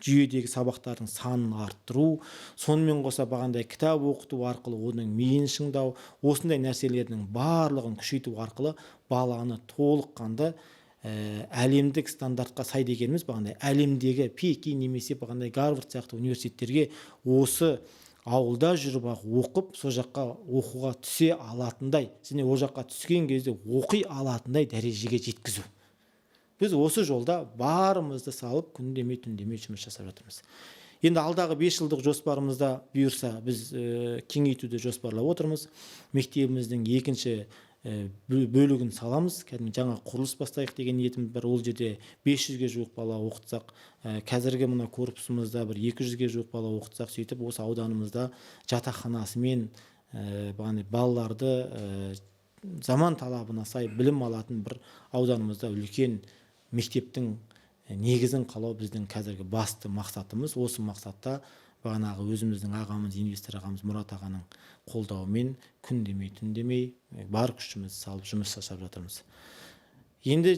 жүйедегі сабақтардың санын арттыру, сонымен қоса бағандай кітап оқыту арқылы оның миын шыңдау, осындай нәрселердің барлығын күшейту арқылы баланы толыққанды әлемдік стандартқа сай дегеніміз бағандай әлемдегі Пекин немесе бағандай Гарвард сияқты университеттерге осы ауылда жүріп оқып, сол жаққа оқуға түсе алатындай, және ол жаққа түскен кезде оқи алатындай дәрежеге жеткізу. Біз осы жолда барымызды салып күндемей түндемей жұмыс жасап жатырмыз. Енді алдағы 5 жылдық жоспарымызда бұйырса біз кеңейтуді жоспарлап отырмыз. Мектебіміздің екінші бөлігін саламыз. Кәдімгі жаңа құрылыс бастайық деген ниетіміз бар. Ол жерде 500-ге жуық бала оқытсақ, қазіргі мына корпусымызда бір 200-ге жуық бала оқытсақ, сөйтіп осы ауданымызда жатақханасымен балаларды заман талабына сай білім алатын бір ауданымызда үлкен мектептің негізін қалау біздің қазіргі басты мақсатымыз. Осы мақсатта бағанағы өзіміздің ағамыз, инвестор ағамыз Мұрат ағаның қолдауымен күндемей түндемей бар күшімізді салып жұмыс жасап жатырмыз. Енді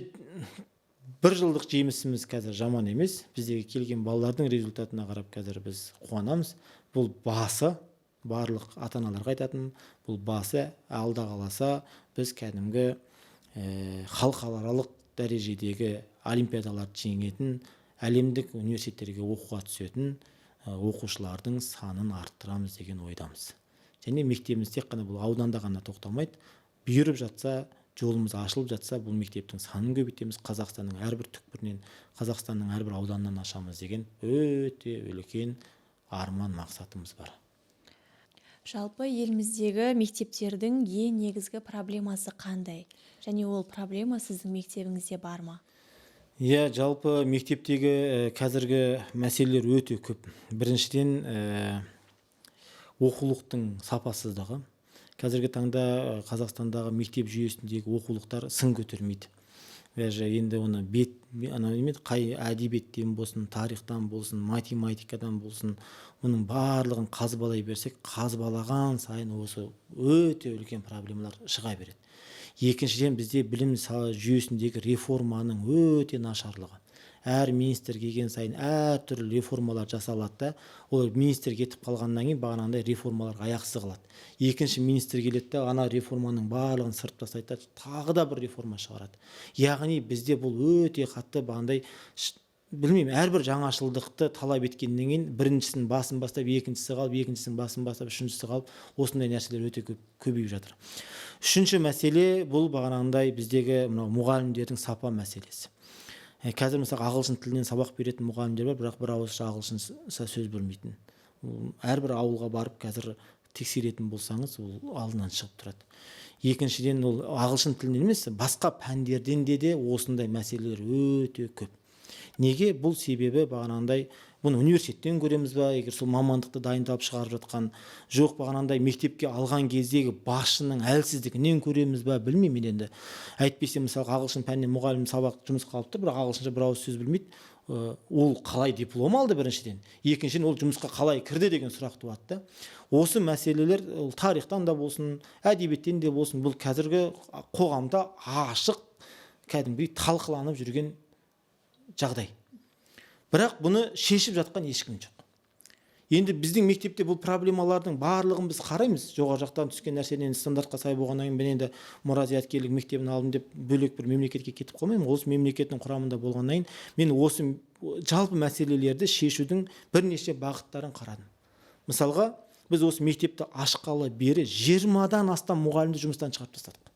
бір жылдық жемісіміз қазір жаман емес. Біздегі келген балалардың результатына қарап қазір біз қуанамыз. Бұл басы, барлық ата-аналарға айтатын, бұл басы алда қаласа біз кәдімгі халықаралық дәрежедегі олимпиадаларды жеңетін, әлемдік университеттерге оқуға түсетін оқушылардың санын арттырамыз деген ойдамыз. Және мектебіміз тек қана бұл ауданда ғана тоқтамайды. Бұйырып жатса, жолымыз ашылып жатса, бұл мектептің санын көбейтеміз. Қазақстанның әрбір түкпірінен, Қазақстанның әрбір ауданынан ашамыз деген өте үлкен арман мақсатымыз бар. Жалпы еліміздегі мектептердің ең негізгі проблемасы қандай? Және ол проблема сіздің мектебіңізде бар ма? Иә, жалпы мектептегі қазіргі мәселелер өте көп. Біріншіден, оқулықтың сапасыздығы. Қазіргі таңда Қазақстандағы мектеп жүйесіндегі оқулықтар сын көтермейді. Даже енді оны қай әдебиеттен болсын, тарихтан болсын, математикадан болсын, мұның барлығын қазбалай берсек, қазбалаған сайын осы өте үлкен проблемалар шыға береді. Екіншіден, бізде білім жүйесіндегі реформаның өте нашарлығы. Әр министр келген сайын әртүрлі реформалар жасалады да, ол министр кетіп қалғаннан кейін бағанағындай реформалар аяқсыз қалады. Екінші министр келеді да, ана реформаның барлығын сырып тастайды да, тағы да бір реформа шығарады. Яғни бізде бұл өте қатты бағандай, білмеймін, әрбір жаңашылдықты талап еткеннен кейін біріншісін басын бастап, екіншісі қалып, екіншісін басын бастап, үшіншісі қалып, осындай нәрселер өте көбейіп жатыр. Үшінші мәселе бұл бағанағындай біздегі мұғалімдердің сапа мәселесі. Қазір мысалы ағылшын тілінен сабақ беретін мұғалімдер бар, бірақ бір ауызша ағылшынша сөз білмейтін. Әрбір ауылға барып қазір тексеретін болсаңыз, ол алдынан шығып тұрады. Екіншіден, ол ағылшын тілінен емес, басқа пәндерден де осындай мәселелер өте көп. Неге? Бұл себебі бағанағындай, бұны университеттен көреміз ба, егер сол мамандықты дайындалып шығарып жатқан, жоқ бағанағындай мектепке алған кездегі басшының әлсіздігінен көреміз ба, білмеймін енді. Әйтпесе мысалы ағылшын пәнінен мұғалім сабақ жұмысқа алып тұр, бірақ ағылшынша бір ауыз сөз білмейді. Ол қалай диплом алды біріншіден? Екіншіден, ол жұмысқа қалай кірді деген сұрақ туады да. Осы мәселелер тарихтан да болсын, әдебиеттен де болсын, бұл қазіргі қоғамда ашық, кәдімгідей талқыланып жүрген жағдай. Бірақ бұны шешіп жатқан ешкім жоқ. Енді біздің мектепте бұл проблемалардың барлығын біз қараймыз. Жоғары жақтан түскен нәрседен стандартқа сай болғаннан кейін мен енді Мұра зияткерлік мектебін алдым деп бөлек бір мемлекетке кетіп қалмаймын. Осы мемлекеттің құрамында болғаннан кейін мен осы жалпы мәселелерді шешудің бірнеше бағыттарын қарадым. Мысалға, біз осы мектепті ашқалы бері 20-дан астам мұғалімді жұмыстан шығарып тастадық.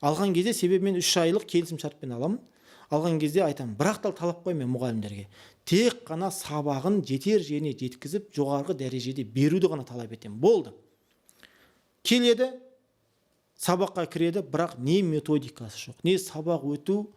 Алған кезде себебі мен 3 айлық келісім шартпен аламын. Алған кезде айтамын, бірақ та талап қоймаймын мұғалімдерге. Тек қана сабағын жетер жеріне жеткізіп, жоғарғы дәрежеде беруді ғана талап етемін. Болды. Келеді, сабаққа кіреді, бірақ не методикасы жоқ, не сабақ өту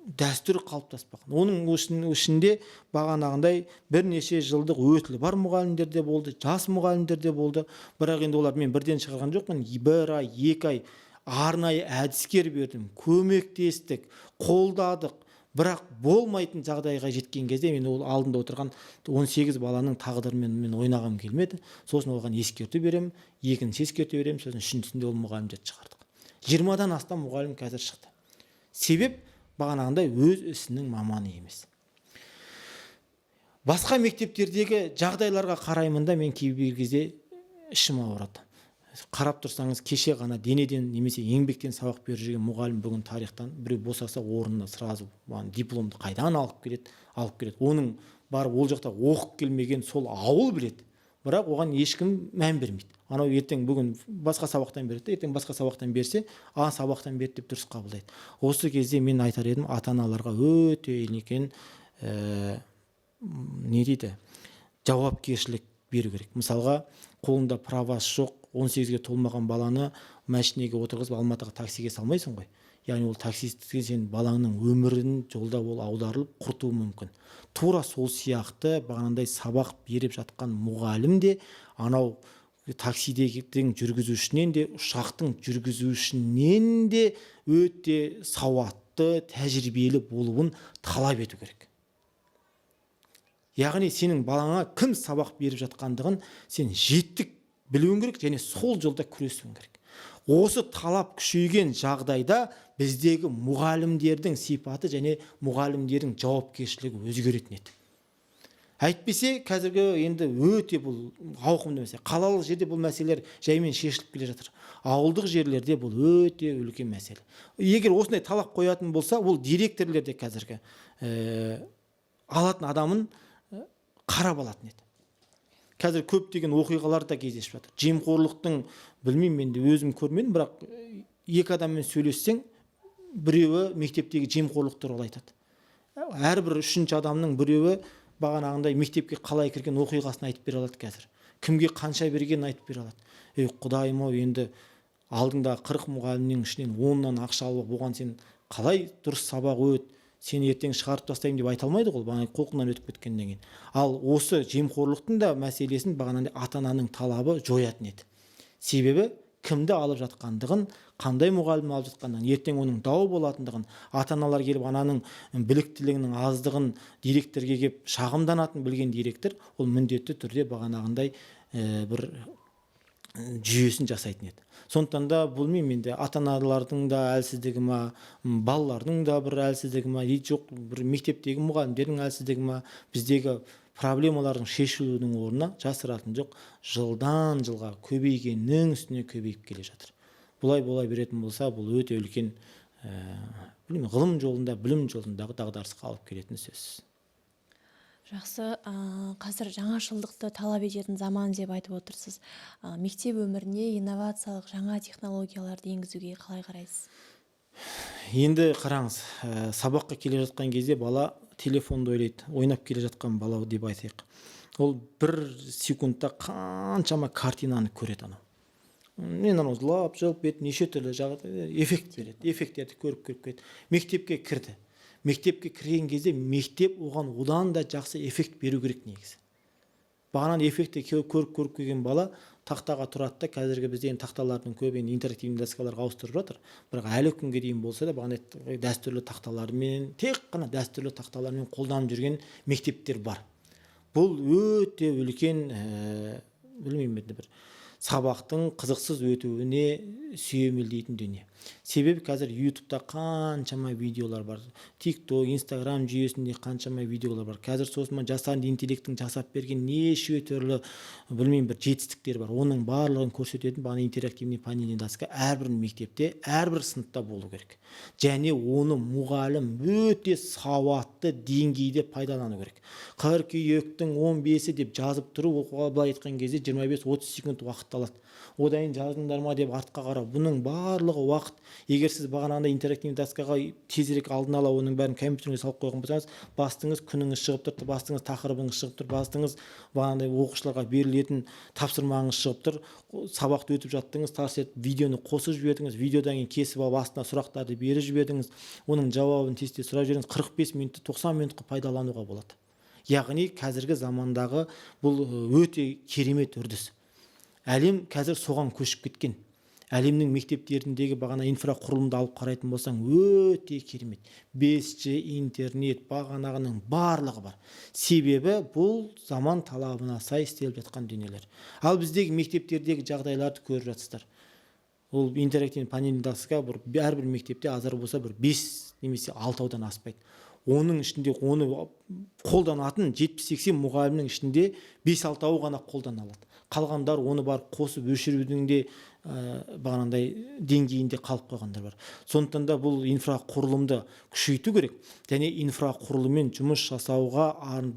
дәстүрі қалыптаспаған. Оның ішінде бағанағындай бірнеше жылдық өтілі бар мұғалімдер де болды, жас мұғалімдер де болды. Бірақ енді олар мен бірден шығарған жоқпын. 1 ай, 2 ай арнайы әдіскер бердім, көмектестік, қолдадық. Бірақ болмайтын жағдайға жеткен кезде мен ол алдында отырған 18 баланың тағдырымен мен ойнағым келмеді. Сосын оған ескерту берем, екінші ескерту берем, сосын үшіншісінде ол мұғалімдерді шығардық. 20-дан астам мұғалім қазір шықты. Себеп бағанағындай өз ісінің маманы емес. Басқа мектептердегі жағдайларға қараймын да мен кейбір кезде ішім ауырады. Қарап тұрсаңыз, кеше ғана денеден немесе еңбектен сабақ беріп жүрген мұғалім бүгін тарихтан біреу босаса орнына сразу дипломды қайдан алып келеді. Оның барып ол жақта оқып келмеген сол ауыл біледі. Бірақ оған ешкім мән бермейді. Анау ертең бүгін басқа сабақтан береді, ертең басқа сабақтан берсе, сабақтан берді деп дұрыс қабылдайды. Осы кезде мен айтар едім, ата-аналарға өте екен жауапкершілік беру керек. Мысалға, қолында правасы жоқ, 18-ге толмаған баланы машинеге отырғызып Алматыға таксиге салмайсың ғой. Яғни ол таксистке сен балаңның өмірін жолда ол аударылып құртуы мүмкін. Тура сол сияқты бағанандай сабақ беріп жатқан мұғалім де анау таксидегі жүргізушінен де, ұшақтың жүргізушінен де өте сауатты, тәжірибелі болуын талап ету керек. Яғни сенің балаңа кім сабақ беріп жатқандығын сен жеттік білуің керек және сол жолда күресуің керек. Осы талап күшейген жағдайда біздегі мұғалімдердің сипаты және мұғалімдердің жауапкершілігі өзгеретін еді. Әйтпесе қазіргі енді өте бұл ауқымды мәселе. Қалалық жерде бұл мәселелер жаймен шешіліп келе жатыр. Ауылдық жерлерде бұл өте үлкен мәселе. Егер осындай талап қоятын болса, ол директорлерде қазіргі алатын адамын қарап алатын еді. Қазір көптеген оқиғалар да кездесіп жатыр. Жемқорлықтың, білмеймін, мен де өзім көрмедім, бірақ 2 адаммен сөйлессең, біреуі мектептегі жемқорлық туралы айтады. Әрбір 3-ші адамның біреуі бағанағындай мектепке қалай кірген оқиғасын айтып бере алады қазір. кімге қанша бергенін айтып бере алады. Құдайым ау, енді алдыңда 40 мұғалімнің ішінен 10-нан ақша алып оған сен қалай дұрыс сабақ өт, сені ертең шығарып тастаймын деп айта алмайды ғой, бағана құлқынан өтіп кеткеннен кейін. Ал осы жемқорлықтың да мәселесін бағанағыдай ата-ананың талабы жоятын еді. Себебі кімді алып жатқандығын, қандай мұғалім алып жатқандығын, ертең оның дау болатындығын, ата-аналар келіп ананың біліктілігінің аздығын директорге келіп шағымданатын білген директор ол міндетті түрде бағанағындай бір жүйесін жасайтын еді. Сондықтан да білмеймін, енді ата-аналардың да әлсіздігі ма, балалардың да бір әлсіздігі ма, жоқ бір мектептегі мұғалімдердің әлсіздігі ма, біздегі проблемалардың шешілуінің орнына жасыратын жоқ, жылдан жылға көбейгеннің үстіне көбейіп келе жатыр. Бұлай беретін болса, бұл өте үлкен ғылым жолында, білім жолындағы дағдарысқа алып келетін сөзсіз. Жақсы, қазір жаңашылдықты талап ететін заман деп айтып отырсыз. Мектеп өміріне инновациялық жаңа технологияларды енгізуге қалай қарайсыз? Енді қараңыз, сабаққа келе жатқан кезде бала телефонды ойлайды, ойнап келе жатқан бала деп айтайық. Ол бір секундта қаншама картинаны көреді анау. Мен анау жылап бет неше түрлі эффект береді, эффекттерді көріп кетеді. Мектепке кірді. Мектепке кірген кезде мектеп оған одан да жақсы эффект беру керек негізі. Бағанан эффектті көріп келген бала тақтаға тұрады да, қазіргі бізден тақталардың көбі интерактивті доскаларға ауыстырып жатыр. Бірақ әлі күнге дейін болса да бағанан дәстүрлі тақталармен, тек қана дәстүрлі тақталармен қолданып жүрген мектептер бар. Бұл өте үлкен, білмеймін, бір сабақтың қызықсыз өтуіне сүйемелдейтін дүние. Себебі қазір YouTube'да қаншама видеолар бар, TikTok, Instagram жүйесінде қаншама видеолар бар. Қазір сосын жасанды интеллекттің жасап берген неше түрлі білмеймін бір жетістіктер бар. Оның барлығын көрсететін бағана интерактивный панельный доска әрбір мектепте, әрбір сыныпта болу керек. Және оны мұғалім өте сауатты деңгейде пайдалану керек. Қыркүйектің 15-і деп жазып тұру, былай айтқан кезде 25-30 секунд уақыт алады. Одан жаздыңдар ма деп артқа қарау. Бұның барлығы уақыт. Егер сіз бағанағындай интерактивті доскаға тезірек алдын ала оның бәрін компьютерге салып қойған болсаңыз, бастыңыз күніңіз шығып тұр, бастыңыз тақырыбыңыз шығып тұр, бастыңыз бағанағындай оқушыларға берілетін тапсырмаңыз шығып тұр, сабақты өтіп жаттыңыз, тарс етіп видеоны қосып жібердіңіз, видеодан кейін кесіп алып астына сұрақтарды беріп жібердіңіз, оның жауабын тесте сұрап жібердіңіз, 45 минутты 90 минутқа пайдалануға болады. Яғни қазіргі замандағы бұл өте керемет үрдіс. Әлем қазір соған көшіп кеткен. Әлемнің мектептеріндегі бағана инфрақұрылымды алып қарайтын болсаң, өте керемет. 5G, интернет, бағанағының барлығы бар. Себебі бұл заман талабына сай істеліп жатқан дүниелер. Ал біздегі мектептердегі жағдайларды көріп жатсыздар. Ол интерактивті панельный доска әрбір мектепте азар болса 5 немесе 6-аудан аспайды. Оның ішінде оны қолданатын 70-80 мұғалімнің ішінде 5-6-ауы ғана қолдана алады. Қалғандар оны барып қосып өшірудің де бағанандай деңгейінде қалып қойғандар бар. Сондықтан да бұл инфрақұрылымды күшейту керек. Және инфрақұрылыммен жұмыс жасауға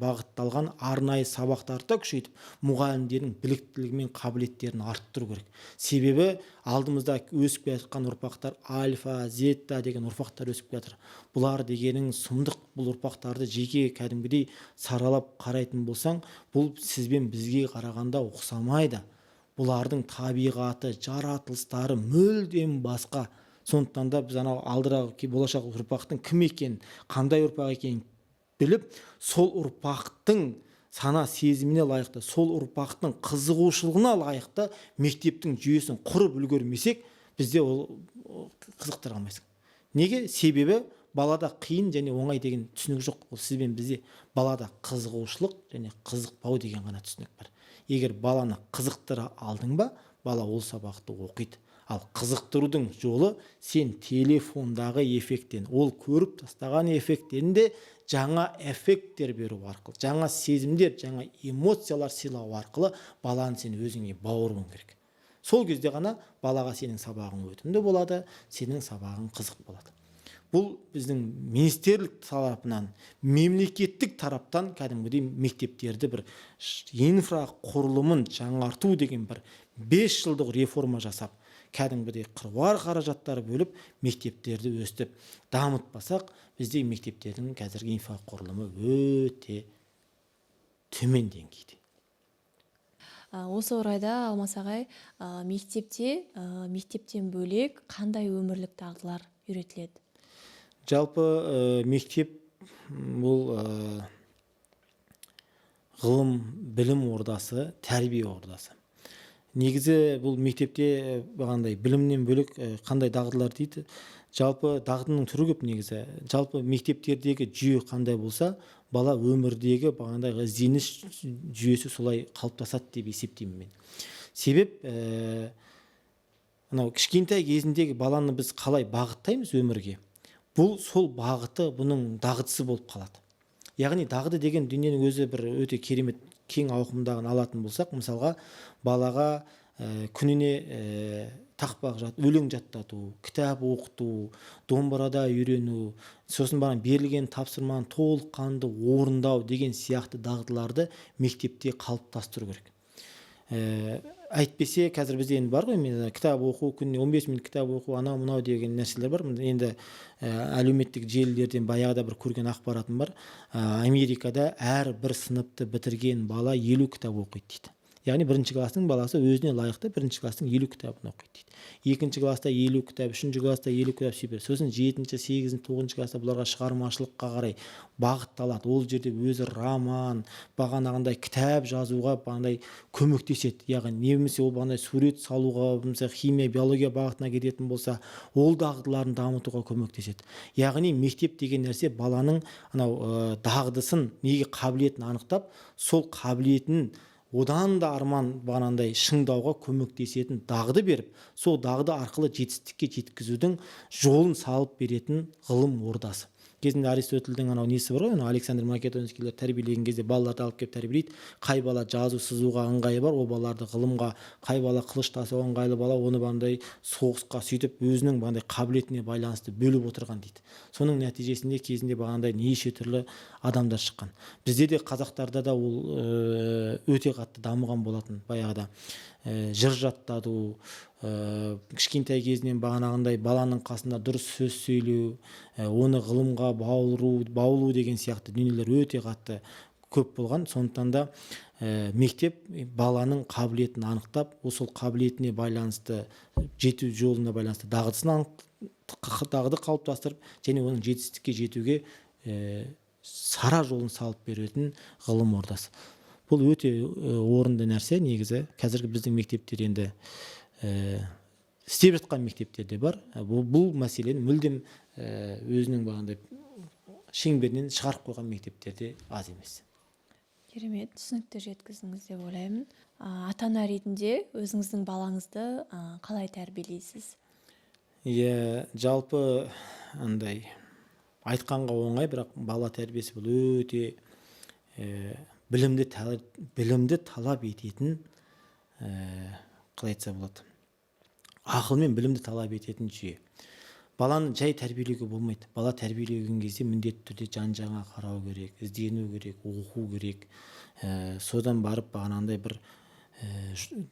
бағытталған арнайы сабақтарды күшейтіп, мұғалімдердің біліктілігі мен қабілеттерін арттыру керек. Себебі алдымызда өсіп жатқан ұрпақтар альфа, зетта деген ұрпақтар өсіп жатыр. Бұлар дегенің сұмдық. Бұл ұрпақтарды жеке кәдімгідей саралап қарайтын болсаң, бұл сізбен бізге қарағанда ұқсамайды. Бұлардың табиғаты, жаратылыстары мүлдем басқа. Сондықтан да біз алдыдағы болашақ ұрпақтың кім екенін, қандай ұрпақ екенін біліп, сол ұрпақтың сана сезіміне лайықты, сол ұрпақтың қызығушылығына лайықты мектептің жүйесін құрып үлгермесек, бізде ол қызықтыра алмайсың. Неге? Себебі балада қиын және оңай деген түсінік жоқ. Ол сізбен бізде балада қызығушылық және қызықпау деген ғана түсінік бар. Егер баланы қызықтыра алдың ба, бала ол сабақты оқиды. Ал қызықтырудың жолы сен телефондағы эффекттен, ол көріп тастаған эффекттен де жаңа эффекттер беру арқылы, жаңа сезімдер, жаңа эмоциялар сыйлау арқылы баланы сен өзіңе бауыруың керек. Сол кезде ғана балаға сенің сабағың өтімді болады, сенің сабағың қызық болады. Бұл біздің министрлік тарапынан, мемлекеттік тараптан кәдімгідей мектептерді бір инфрақұрылымын жаңарту деген бір 5 жылдық реформа жасап, кәдімгідей қыруар қаражаттар бөліп, мектептерді өстіп дамытпасақ, бізде мектептердің қазіргі инфрақұрылымы өте төмен деңгейде. Осы орайда Алмас ағай, мектептен бөлек қандай өмірлік дағдылар үйретіледі? Жалпы мектеп бұл ғылым, білім ордасы, тәрбие ордасы. Негізі бұл мектепте бағандай білімнен бөлек қандай дағдылар дейді. Жалпы дағдының түрі көп негізі. Жалпы мектептердегі жүйе қандай болса, бала өмірдегі бағандай ізденіс жүйесі солай қалыптасады деп есептеймін мен. Себеп анау кішкентай кезіндегі баланы біз қалай бағыттаймыз өмірге, бұл сол бағыты бұның дағдысы болып қалады. Яғни дағды деген дүниенің өзі бір өте керемет кең ауқымдағын алатын болсақ, мысалға балаға күніне тақпақ өлең жаттату, кітап оқыту, домбырада үйрену, сосын берілген тапсырманы толыққанды орындау деген сияқты дағдыларды мектепте қалыптастыру керек. Әйтпесе қазір бізде енді бар ғой, мен кітап оқу, күніне 15 минут кітап оқу, анау мынау деген нәрселер бар. Енді әлеуметтік желілерден баяғыда бір көрген ақпаратым бар. Америкада әр бір сыныпты бітірген бала 50 кітап оқиды дейді. Яғни бірінші кластың баласы өзіне лайықты бірінші кластың 50 кітабын оқиды дейді. Екінші класста 50 кітап, үшінші класста 50 кітап сөйтіп. Сосын 7-ші, 8-ші, 9-ші класста бұларға шығармашылыққа қарай бағытталады. Ол жерде өзі роман, бағанағындай кітап жазуға бағандай көмектеседі. Яғни немесе ол бағандай сурет салуға, мысалы химия, биология бағытына кететін болса, ол дағдыларын дамытуға көмектеседі. Яғни мектеп деген нәрсе баланың анау дағдысын, неге қабілетін анықтап, сол қабілетін одан да арман бағанандай шыңдауға көмектесетін дағды беріп, сол дағды арқылы жетістікке жеткізудің жолын салып беретін ғылым ордасы. Кезінде Аристотельдің анау несі бар ғой, Александр Македонскийлер тәрбиелеген кезде балаларды алып келіп тәрбиелейді. Қай бала жазу сызуға ыңғайы бар, ол балаларды ғылымға, қай бала қылыш тасуға ыңғайлы бала, оны бандай соғысқа сөйтіп өзінің бандай қабілетіне байланысты бөліп отырған дейді. Соның нәтижесінде кезінде бағандай неше түрлі адамдар шыққан. Бізде де қазақтарда да ол өте қатты дамыған болатын баяғыда. Жыр жаттату, кішкентай кезінен бағанағындай баланың қасында дұрыс сөз сөйлеу, оны ғылымға баулу деген сияқты дүниелер өте қатты көп болған. Сондықтан да мектеп баланың қабілетін анықтап, сол қабілетіне байланысты, жету жолына байланысты дағдысын дағды қалыптастырып, және оның жетістікке жетуге сара жолын салып беретін ғылым ордасы. Бұл өте орынды нәрсе негізі. Қазіргі біздің мектептер енді істеп жатқан мектептерде бар. Бұл мәселені мүлдем өзінің бағандай шеңберінен шығарып қойған мектептерде аз емес. Керемет, түсінікті жеткіздіңіз деп ойлаймын. Ата-ана ретінде өзіңіздің балаңызды қалай тәрбиелейсіз? Жалпы андай айтқанға оңай, бірақ бала тәрбиесі бұл өте білімді талап ететін, қалай айтса болады, ақыл мен білімді талап ететін жүйе. Баланы жай тәрбиелеуге болмайды. Бала тәрбиелеген кезде міндетті түрде жан-жағына қарау керек, іздену керек, оқу керек. Содан барып бағанандай бір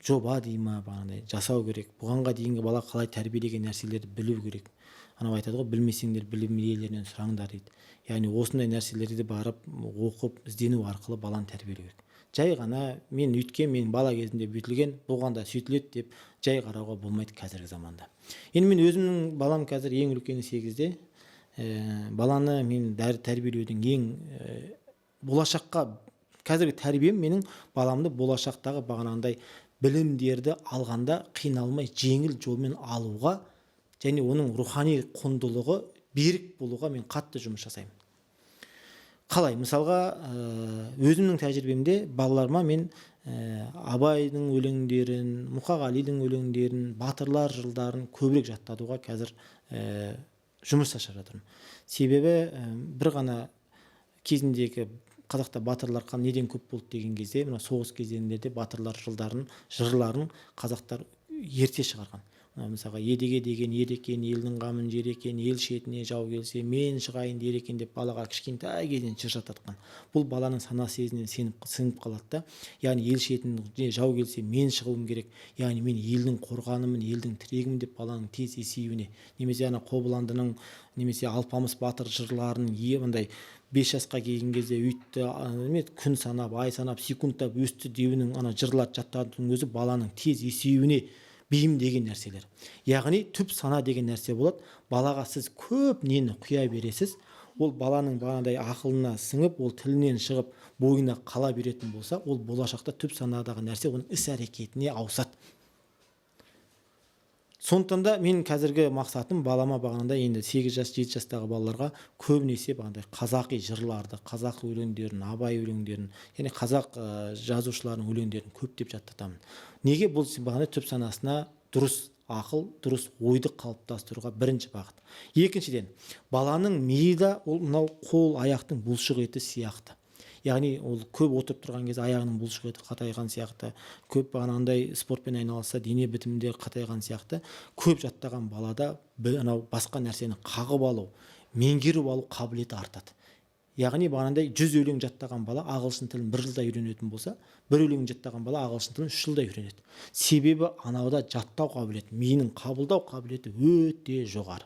жоба дейма бағанандай жасау керек. Бұғанға дейінгі бала қалай тәрбиелеген нәрселерді білу керек. Анау айтады ғой, білмесеңдер білім иелерінен сұраңдар дейді. Яғни осындай нәрселерді барып оқып, іздену арқылы баланы тәрбиелеу керек. Жай ғана мен бала кезімде бүйтілген, бұған да сөйтіледі деп жай қарауға болмайды қазіргі заманда. Енді мен өзімнің балам қазір ең үлкені 8-де. Баланы мен тәрбиелеудің ең болашаққа, қазіргі тәрбием менің баламды болашақтағы бағанандай білімдерді алғанда қиналмай жеңіл жолмен алуға, және оның рухани құндылығы берік болуға мен қатты жұмыс жасаймын. Қалай? Мысалға, өзімнің тәжірибемде балаларыма мен Абайдың өлеңдерін, Мұқағалидың өлеңдерін, батырлар жырларын көбірек жаттатуға қазір жұмыс жасап жатырмын. Себебі бір ғана кезіндегі қазақта батырлар неден көп болды деген кезде, мына соғыс кезеңінде де батырлар жырларын қазақтар ерте шығарған. мысалға едеге деген ер екен, елдің қамын жер екен, ел шетіне жау келсе мен шығайын дер екен деп балаға кішкентай кезінен жыр жататқан. Бұл баланың сана сезіміне сіңіп қалады да. Яғни ел шетіне жау келсе мен шығуым керек, яғни мен елдің қорғанымын, елдің тірегімін деп баланың тез есеюіне, немесе Қобыландының немесе Алпамыс батыр жырларының мындай 5 жасқа келген кезде үйтті күн санап, ай санап, секундтап өсті деуінің жырларды жаттаудың өзі баланың тез есеюіне бейімдеген нәрселер. Яғни түп сана деген нәрсе болады. Балаға сіз көп нені құя бересіз, ол баланың бағандай ақылына сіңіп, ол тілінен шығып, бойына қала беретін болса, ол болашақта түп санадағы нәрсе оның іс әрекетіне ауысады. Сондықтан да менің қазіргі мақсатым балама бағанында енді 8 жас, 7 жастағы балаларға көбінесе бағандай қазақи жырларды, қазақ өлеңдерін, Абай өлеңдерін, яғни қазақ жазушыларының өлеңдерін көптеп жаттатамын. Неге? Бұл бағандай түп санасына дұрыс ақыл, дұрыс ойды қалыптастыруға бірінші бағыт. Екіншіден, баланың миы ол мынау қол, аяқтың бұлшық еті сияқты. Яғни ол көп отырып тұрған кезде аяғының бұлшық еті қатайған сияқты, көп бағанағындай спортпен айналысса дене бітімінде қатайған сияқты, көп жаттаған балада басқа нәрсені қағып алу, меңгеріп алу қабілеті артады. Яғни бағанағындай 100 өлең жаттаған бала ағылшын тілін 1 жылда үйренетін болса, 1 өлең жаттаған бала ағылшын тілін 3 жылда үйренеді. Себебі анауда жаттау қабілеті, миының қабылдау қабілеті өте жоғары.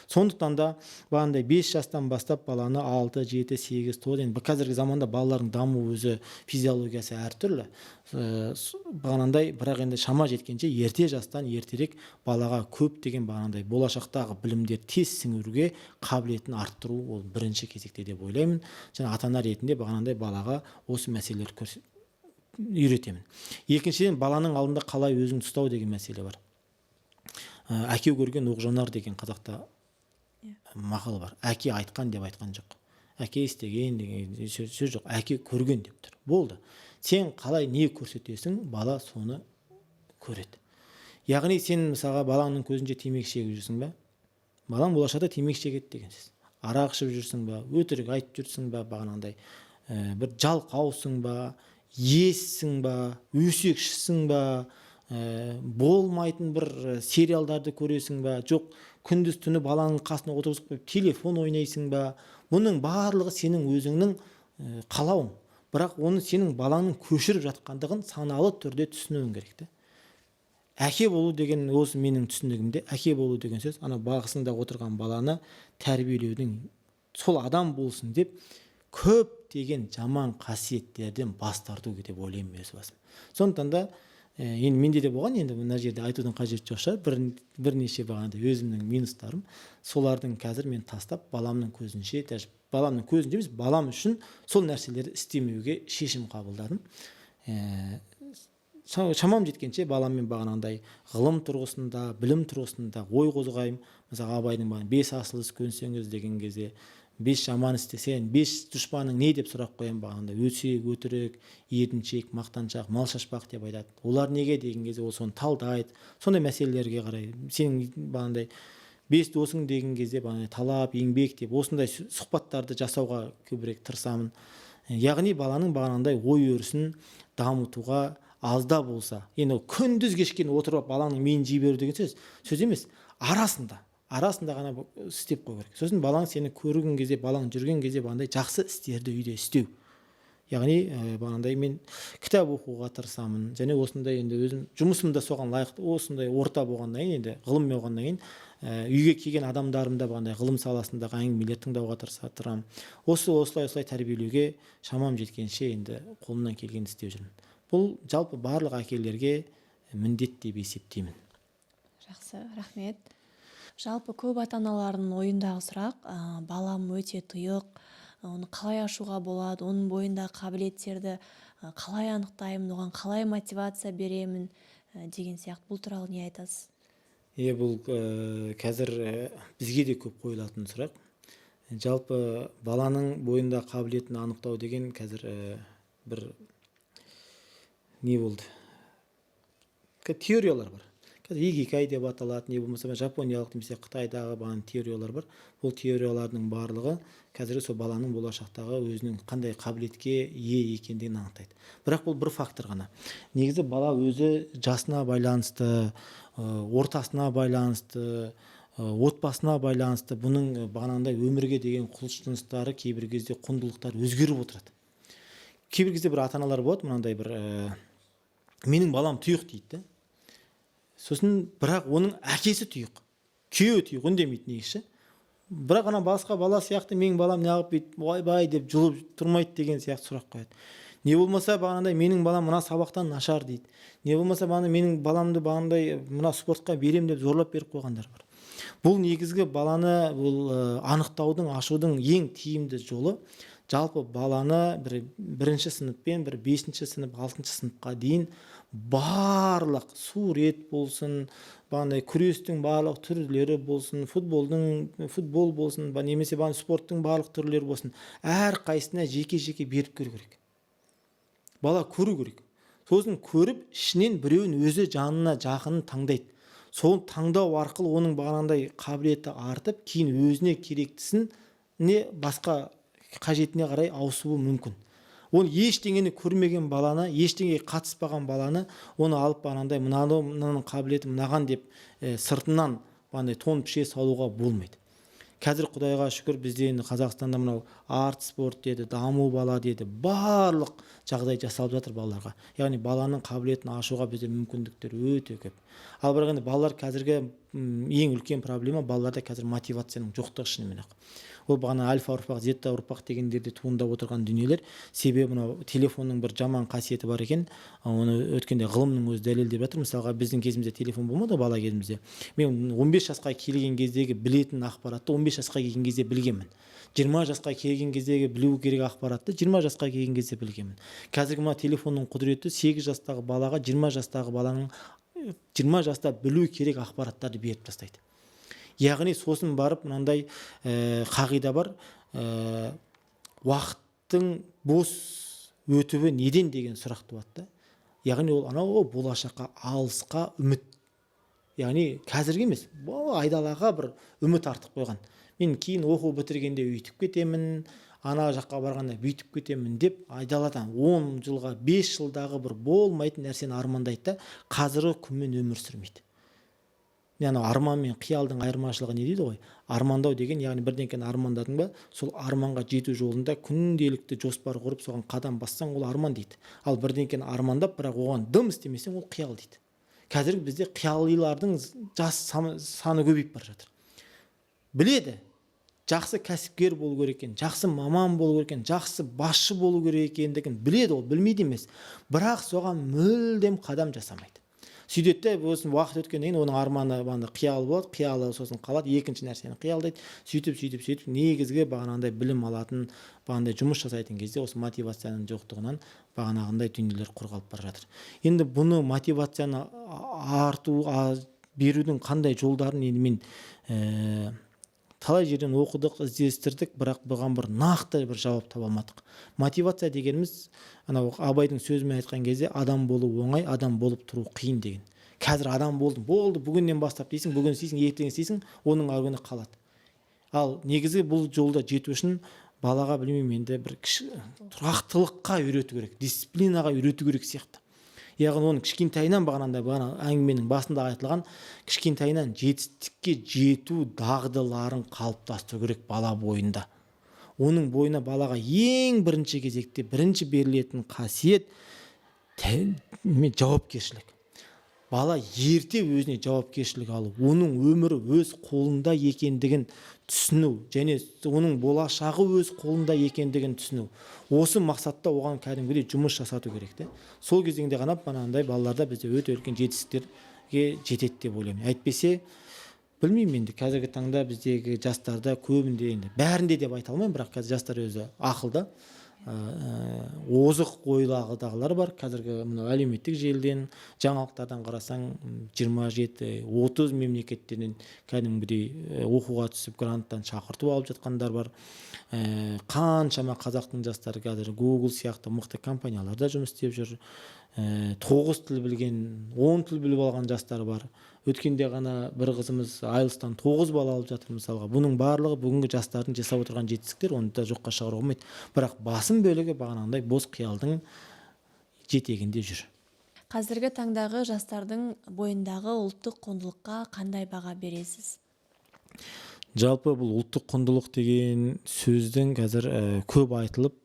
Сондықтан да бағандай 5 жастан бастап баланы 6, 7, 8, 9, енді қазіргі заманда балалардың даму өзі физиологиясы әртүрлі. Бағанандай бірақ енді шама жеткенше ерте жастан ертерек балаға көп деген бағанандай болашақтағы білімдер тез сіңіруге қабілетін арттыру ол бірінші кезекте деп ойлаймын. Және ата-ана ретінде бағанандай балаға осы мәселелерді үйретемін. Екіншіден, баланың алдында қалай өзін ұстау деген мәселе бар. Әке көрген оқ жанар деген қазақта мақал бар. Әке айтқан деп айтқан жоқ. Әке істеген деген сөз жоқ. Әке көрген деп тұр. Болды. Сен қалай не көрсетесің, бала соны көреді. Яғни сен мысалға балаңның көзінше темекі шегіп жүрсің бе? Балаң болашақта темекі шегеді деген сөз. Арақ ішіп жүрсің бе? Өтірік айтып жүрсің бе? Бағанандай бір жалқаусың ба? Ессің ба? Өсекшісің ба? Болмайтын бір сериалдарды көресің ба? Жоқ, күндіз түні балаңның қасына отырғызып қойып телефон ойнайсың ба? Бұның барлығы сенің өзіңнің қалауың. Бірақ оны сенің балаңның көшіріп жатқандығын саналы түрде түсінуің керек. Әке болу деген осы менің түсінігімде, әке болу деген сөз бағысында отырған баланы тәрбиелеудің сол адам болсын деп көп деген жаман қасиеттерден бас тарту деп ойлаймын өз басым. Сондықтан да енді менде де болған, енді мына жерде айтудың қажеті жоқ шығар, бірнеше бағанда өзімнің минустарым, солардың қазір мен тастап баламның көзінше емес, балам үшін сол нәрселерді істемеуге шешім қабылдадым. Шамам жеткенше баламмен бағанағындай ғылым тұрғысында, білім тұрғысында ой қозғаймын. Мысалы Абайдың 5 асыл іс көрсеңіз деген кезде 5 жаман істесең, 5 дұшпаның не деп сұрақ қоямын бағанағындай. Өсек, өтірік, еріншек, мақтаншақ, мал шашпақ деп айтады. Олар неге деген кезде ол соны талдайды. Сондай мәселелерге қарай сенің бағанағындай 5 досың деген кезде талап, еңбек деп осындай сұхбаттарды жасауға көбірек тырысамын. Яғни баланың бағанағындай ой өрісін дамытуға азда болса, енді күндіз кешкен отырып баланың миын жей беру деген сөз емес, арасында ғана істеп қою керек. Сосын балаң сені көрген кезде, балаң жүрген кезде бағандай жақсы істерді үйде істеу. Яғни бағандай мен кітап оқуға тырысамын, және осындай енді өзім жұмысымда соған лайықты, осындай орта болғаннан кейін, енді ғылым болғаннан кейін үйге келген адамдарымда бағандай ғылым саласындағы әңгімелер тыңдауға тырысамын. Осылай тәрбиелеуге шамам жеткенше енді қолымнан келгенді істеп жүрмін. Бұл жалпы барлық әкелерге міндет деп есептеймін. Жақсы, рахмет. Жалпы көп ата-аналардың ойындағы сұрақ, балам өте тұйық, оны қалай ашуға болады, оның бойындағы қабілеттерді қалай анықтаймын, оған қалай мотивация беремін деген сияқты. Бұл туралы не айтасыз? Бұл қазір бізге де көп қойылатын сұрақ. Жалпы баланың бойындағы қабілетін анықтау деген қазір бір не болды? Теориялар бар. қазір игикай деп аталады, не болмаса жапониялық немесе Қытайдағы баған теориялар бар. Бұл теориялардың барлығы қазір сол баланың болашақтағы өзінің қандай қабілетке ие екендігін анықтайды. Бірақ бұл бір фактор ғана. Негізі бала өзі жасына байланысты, ортасына байланысты, отбасына байланысты бұның бағанағындай өмірге деген құлшыныстары кейбір кезде құндылықтар өзгеріп отырады. Кейбір кезде бір ата-аналар болады, мынандай бір менің балам тұйық дейді. Сосын бірақ оның әкесі тұйық, күйеуі тұйық, үндемейді негізі. Бірақ ана басқа бала сияқты менің балам неғып бүйтіп бай деп жұлып тұрмайды деген сияқты сұрақ қояды. Не болмаса бағанағыдай менің балам мына сабақтан нашар дейді. Не болмаса менің баламды бағанағыдай мына спортқа берем деп зорлап беріп қойғандар бар. Бұл негізгі баланы бұл анықтаудың, ашудың ең тиімді жолы жалпы баланы бірінші сыныппен 5-ші сынып, 6-ші сыныпқа дейін барлық сурет болсын, күрестің барлық түрлері болсын, футбол болсын, немесе спорттың барлық түрлері болсын, әр қайсына жеке-жеке беріп көру керек. Бала көру керек. Сосын көріп, ішінен біреуін өзі жанына жақынын таңдайды. Сол таңдау арқылы оның бағанандай қабілеті артып, кейін өзіне керектісін басқа қажетіне қарай ауысуы мүмкін. Ол ештеңені көрмеген баланы, ештеңеге қатыспаған баланы, оны алып бағанандай мынаның қабілеті мынаған деп сыртынан тон піше салуға болмайды. Қазір Құдайға шүкір бізде енді Қазақстанда мынау арт спорт деді, даму бала деді, барлық жағдай жасалып жатыр балаларға. Яғни баланың қабілетін ашуға бізде мүмкіндіктер өте көп. Ал бірақ енді балалар қазіргі ең үлкен проблема балаларда қазір мотивацияның жоқтығы шынымен-ақ. Ол бағана альфа ұрпақ, зетта ұрпақ дегендерде туындап отырған дүниелер. Себебі мынау телефонның бір жаман қасиеті бар екен. Оны өткенде ғылымның өзі дәлелдеп жатыр. Мысалға біздің кезімізде телефон болмады, бала кезімізде. Мен 15 жасқа келген кездегі білетін ақпаратты 15 жасқа келген кезде білгенмін. 20 жасқа келген кездегі білу керек ақпаратты 20 жасқа келген кезде білгенмін. Қазіргі мына телефонның құдіреті 8 жастағы балаға 20 жастағы баланың 20 жаста білу керек ақпараттарды беріп тастайды. Яғни сосын барып мынандай қағида бар, уақыттың бос өтуі неден деген сұрақ туады. Яғни ол анау болашаққа, алысқа үміт. Яғни қазіргі емес, айдалаға бір үміт артып қойған. Мен кейін оқу бітіргенде өйтіп кетемін, ана жаққа барғанда бүйтіп кетемін деп айдаладан 10 жылға, 5 жылдағы бір болмайтын нәрсені армандайды да, қазіргі күнмен өмір сүрмейді. Яғни арман мен қиялдың айырмашылығы не дейді ғой? Армандау деген, яғни бірдеңкені армандадың ба, сол арманға жету жолында күнделікті жоспар құрып, соған қадам бассаң, ол арман дейді. Ал бірдеңкені армандап, бірақ оған дым істемесең, ол қиял дейді. Қазіргі бізде қиялилардың жас саны көбейіп бара жатыр. Біледі, жақсы кәсіпкер болу керек екен, жақсы маман болу керек екен, жақсы басшы болу керек екендігін біледі, ол білмейді емес. Бірақ соған мүлдем қадам жасамайды. Сөйтеді, осын уақыт өткеннен кейін оның арманы қиялы болады, қиялы сосын қалады, екінші нәрсені қиялдайды. Сөйтіп негізгі бағанағындай білім алатын, бағанағындай жұмыс жасайтын кезде осы мотивацияның жоқтығынан бағанағындай дүниелер қорғалып бара жатыр. Енді бұны мотивацияны берудің қандай жолдарын енді мен талай жерден оқыдық, іздестірдік, бірақ бұған бір нақты бір жауап таба алмадық. Мотивация дегеніміз, анау Абайдың сөзімен айтқан кезде, адам болу оңай, адам болып тұру қиын деген. Қазір адам болдым, болды, бүгіннен бастап дейсің, бүгін істейсің, ертең істейсің, оның аргүні қалады. Ал негізі бұл жолда жету үшін балаға білмеймін енді бір тұрақтылыққа үйрету керек, дисциплинаға үйрету керек сияқты. Яғни оның кішкентайынан бағана әңгіменің басында айтылған кішкентайынан жетістікке жету дағдыларын қалыптастыру керек бала бойында. Оның бойына балаға ең бірінші кезекте бірінші берілетін қасиет жауапкершілік. Бала ерте өзіне жауапкершілік алу, оның өмірі өз қолында екендігін түсіну, және оның болашағы өз қолында екендігін түсіну. Осы мақсатта оған кәдімгідей жұмыс жасату керек те. Сол кезеңде ғана мынандай балаларда бізде өте үлкен жетістіктерге жетеді деп ойлаймын. Әйтпесе, білмеймін енді қазіргі таңда біздегі жастарда көбінде енді бәрінде деп айта алмаймын, бірақ қазір жастар өзі ақылды, озық ойлағыдағылар бар. Қазіргі әлеуметтік желіден, жаңалықтардан қарасаң 27-30 мемлекеттерден кәдімгідей оқуға түсіп гранттан шақырту алып жатқандар бар. Қаншама қазақтың жастары қазір Google сияқты мықты компанияларда жұмыс істеп жүр. 9 тіл білген, 10 тіл біліп алған жастар бар. өткенде ғана бір қызымыз айлстан 9 бала алып жатыр мысалға. Бұның барлығы бүгінгі жастардың жасап отырған жетістіктер, оны да жоққа шығаруға болмайды. Бірақ басым бөлігі бағанағындай бос қиялдың жетегінде жүр. Қазіргі таңдағы жастардың бойындағы ұлттық құндылыққа қандай баға бересіз? Жалпы бұл ұлттық құндылық деген сөздің қазір көп айтылып,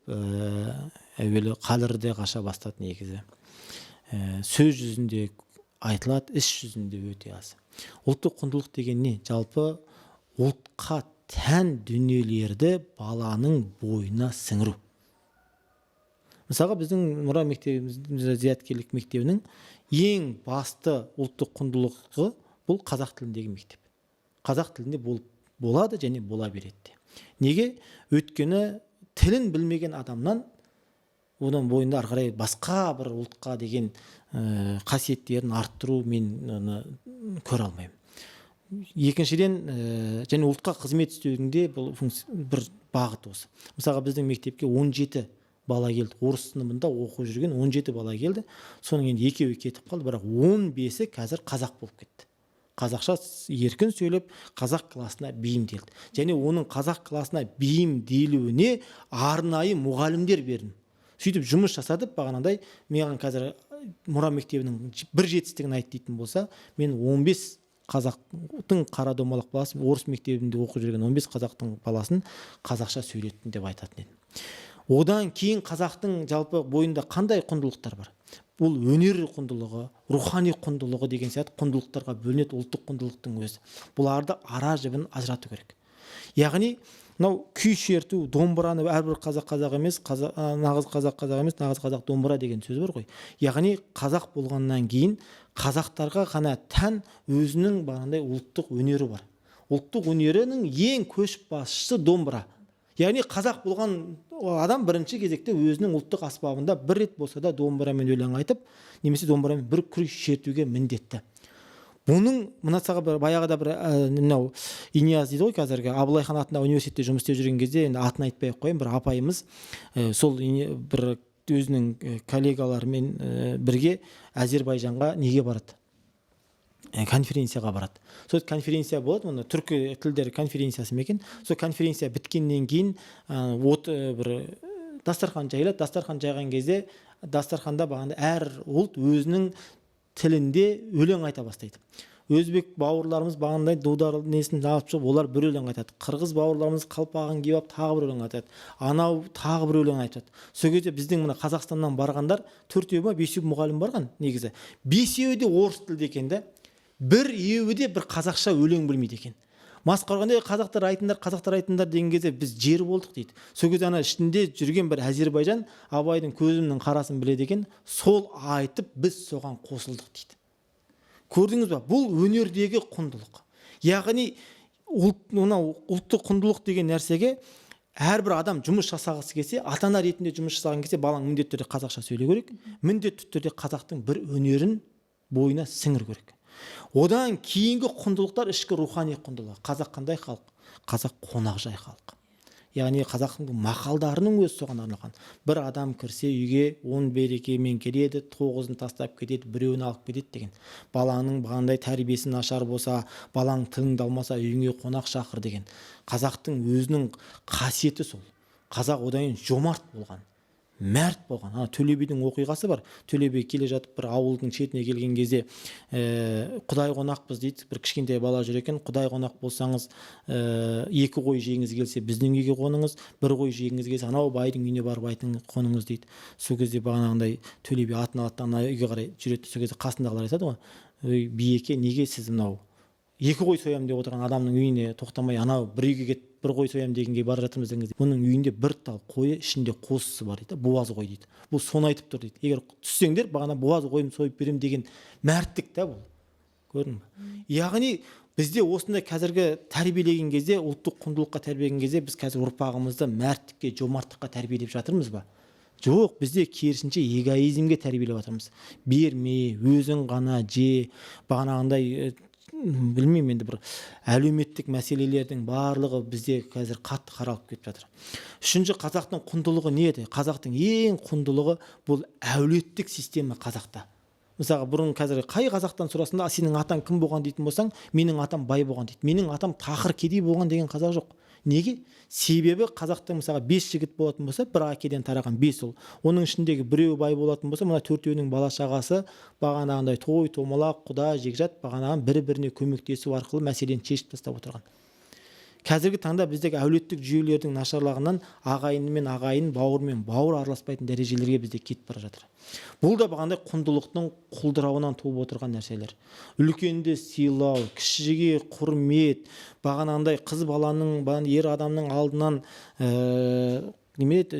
әуелі қалырде қаша бастады негізі. Сөз жүзінде айтылады, іс жүзінде өте аз. Ұлттық құндылық деген не? Жалпы ұлтқа тән дүниелерді баланың бойына сіңіру. Мысалға біздің мұра мектебімізде, зияткерлік мектебінің ең басты ұлттық құндылығы бұл қазақ тіліндегі мектеп. Қазақ тілінде болады және бола береді. Неге? Өйткені тілін білмеген адамнан оның бойында ары қарай басқа бір ұлтқа деген қасиеттерін арттыру мен оны көре алмаймын. Екіншіден, және ұлтқа қызмет істеуінде бұл бір бағыт осы. Мысалға біздің мектепке 17 бала келді. Орыс сыныбында оқып жүрген 17 бала келді. Соның енді екеуі кетіп қалды, бірақ 15-і қазір қазақ болып кетті. Қазақша еркін сөйлеп, қазақ класына бейімделді. Және оның қазақ класына бейімделуіне арнайы мұғалімдер бердім. Сөйтіп жұмыс жасадып, бағанандай, маған қазір мұра мектебінің бір жетістігін айт дейтін болса, мен 15 қазақтың қарадомалақ баласын, орыс мектебінде оқып жүрген 15 қазақтың баласын қазақша сөйлеттім деп айтатын едім. Одан кейін қазақтың жалпы бойында қандай құндылықтар бар? Бұл өнер құндылығы, рухани құндылығы деген сияқты құндылықтарға бөлінеді ұлттық құндылықтың өзі. Бұларды ара жібін ажырату керек. Яғни, мынау күй шерту, домбыраны әрбір қазақ емес, нағыз қазақ емес, нағыз қазақ домбыра деген сөз бар ғой. Яғни, қазақ болғаннан кейін қазақтарға ғана тән өзінің бағандай ұлттық өнері бар. Ұлттық өнерінің ең көшбасшысы домбыра. Яғни қазақ болған адам бірінші кезекте өзінің ұлттық аспабында бір рет болса да домбырамен өлең айтып, немесе домбырамен бір күріш шертуге міндетті. Бұның мынасаға баяғыда бір мынау Инияз дейді ғой, қазіргі Абылай хан атындағы университетте жұмыс істеп жүрген кезде, енді атын айтпай ақ қояйын, бір апайымыз сол бір өзінің коллегаларымен бірге Әзербайжанға неге барады? Конференцияға барады. Сол конференция болады, оны түркі тілдері конференциясы мекен. Сол конференция біткеннен кейін бір дастархан жайылады. Дастархан жайған кезде дастарханда бағанда әр ұлт өзінің тілінде өлең айта бастайды. Өзбек бауырларымыз бағандай дудар несін алып шығып, олар бір өлең айтады. Қырғыз бауырларымыз қалпағын киіп тағы бір өлең айтады. Анау тағы бір өлең айтады. Сол кезде біздің мына Қазақстаннан барғандар 4-еу ма 5-еу мұғалім барған негізі. 5-еуі де орыс тілді екен де, бір еуі де бір қазақша өлең білмейді екен. Масқарғанда қазақтар айтындар деген кезде біз жер болдық дейді. Сол кезде ана ішінде жүрген бір Әзербайжан Абайдың көзімнің қарасын біледі екен, сол айтып біз соған қосылдық дейді. Көрдіңіз ба? Бұл өнердегі құндылық. Яғни ұлттық құндылық деген нәрсеге әрбір адам жұмыс жасағысы келсе, ата-ана ретінде жұмыс жасаған кезде балаң міндетті түрде қазақша сөйлеу керек, міндетті түрде қазақтың бір өнерін бойына сіңіру керек. Одан кейінгі құндылықтар ішкі рухани құндылығы. Қазақ қандай халық? Қазақ қонақжай халық. Яғни қазақтың мақалдарының өзі соған арналған. Бір адам кірсе үйге 10 берекемен келеді, 9-ын тастап кетеді, біреуін алып кетеді деген. Баланың бағандай тәрбиесі нашар болса, балаң тыңды алмаса, үйіңе қонақ шақыр деген. Қазақтың өзінің қасиеті сол. Қазақ одан жомарт болған, мәрт болған. Төле бидің оқиғасы бар. Төле би келе жатып бір ауылдың шетіне келген кезде құдай қонақпыз дейді. Бір кішкентай бала жүр екен. Құдай қонақ болсаңыз, 2 қой жегіңіз келсе, біздің үйге қоныңыз, 1 қой жегіңіз келсе, анау байдың үйіне барып қоныңыз дейді. Сол кезде бағанағындай Төле би атын алады, ана үйге қарай жүреді. Сол кезде қасындағылар айтады ғой, "Ой, биеке, неге сіз мынау 2 қой соям деп отырған адамның үйіне тоқтамай, анау бір үйге кетіп 1 қой соям дегенге бара жатырмыз дегенде, бұның үйінде бір тал қойы, ішінде қозысы бар дейді, буаз қой дейді. Бұл соны айтып тұр дейді. Егер түссеңдер, бағана буаз қойымды сойып берем деген мәрттік та бұл. Көрдің бе? Яғни бізде осындай қазіргі тәрбиелеген кезде, ұлттық құндылыққа тәрбиелеген кезде, біз қазір ұрпағымызды мәрттікке, жомарттыққа тәрбиелеп жатырмыз ба? Жоқ, бізде керісінше эгоизмге тәрбиелеп жатырмыз. Берме, өзің ғана же, бағанағындай білмеймін, енді бір әлеуметтік мәселелердің барлығы бізде қазір қатты қаралып кетіп жатыр. Үшінші, қазақтың құндылығы не еді? Қазақтың ең құндылығы бұл әулеттік система қазақта. мысалға бұрын қазір қай қазақтан сұрасында сенің атаң кім болған дейтін болсаң, менің атам бай болған дейді. Менің атам тақыр кедей болған деген қазақ жоқ. Неге? Себебі қазақтың мысалға 5 жігіт болатын болса, бір әкеден тараған 5 ұл. Оның ішіндегі біреуі бай болатын болса, мына төртеуінің бала шағасы бағанағындай той, томалақ, құда, жекжат бағанаған бір-біріне көмектесу арқылы мәселені шешіп тастап отырған. Қазіргі таңда біздегі әулеттік жүйелердің нашарлығынан ағайынмен ағайын, бауырмен бауыр араласпайтын дәрежелерге бізде кетіп бара жатыр. Бұл да бағандай құндылықтың құлдырауынан туып отырған нәрселер. Үлкенді сыйлау, кішіге құрмет, бағанандай қыз баланың, ер адамның алдынан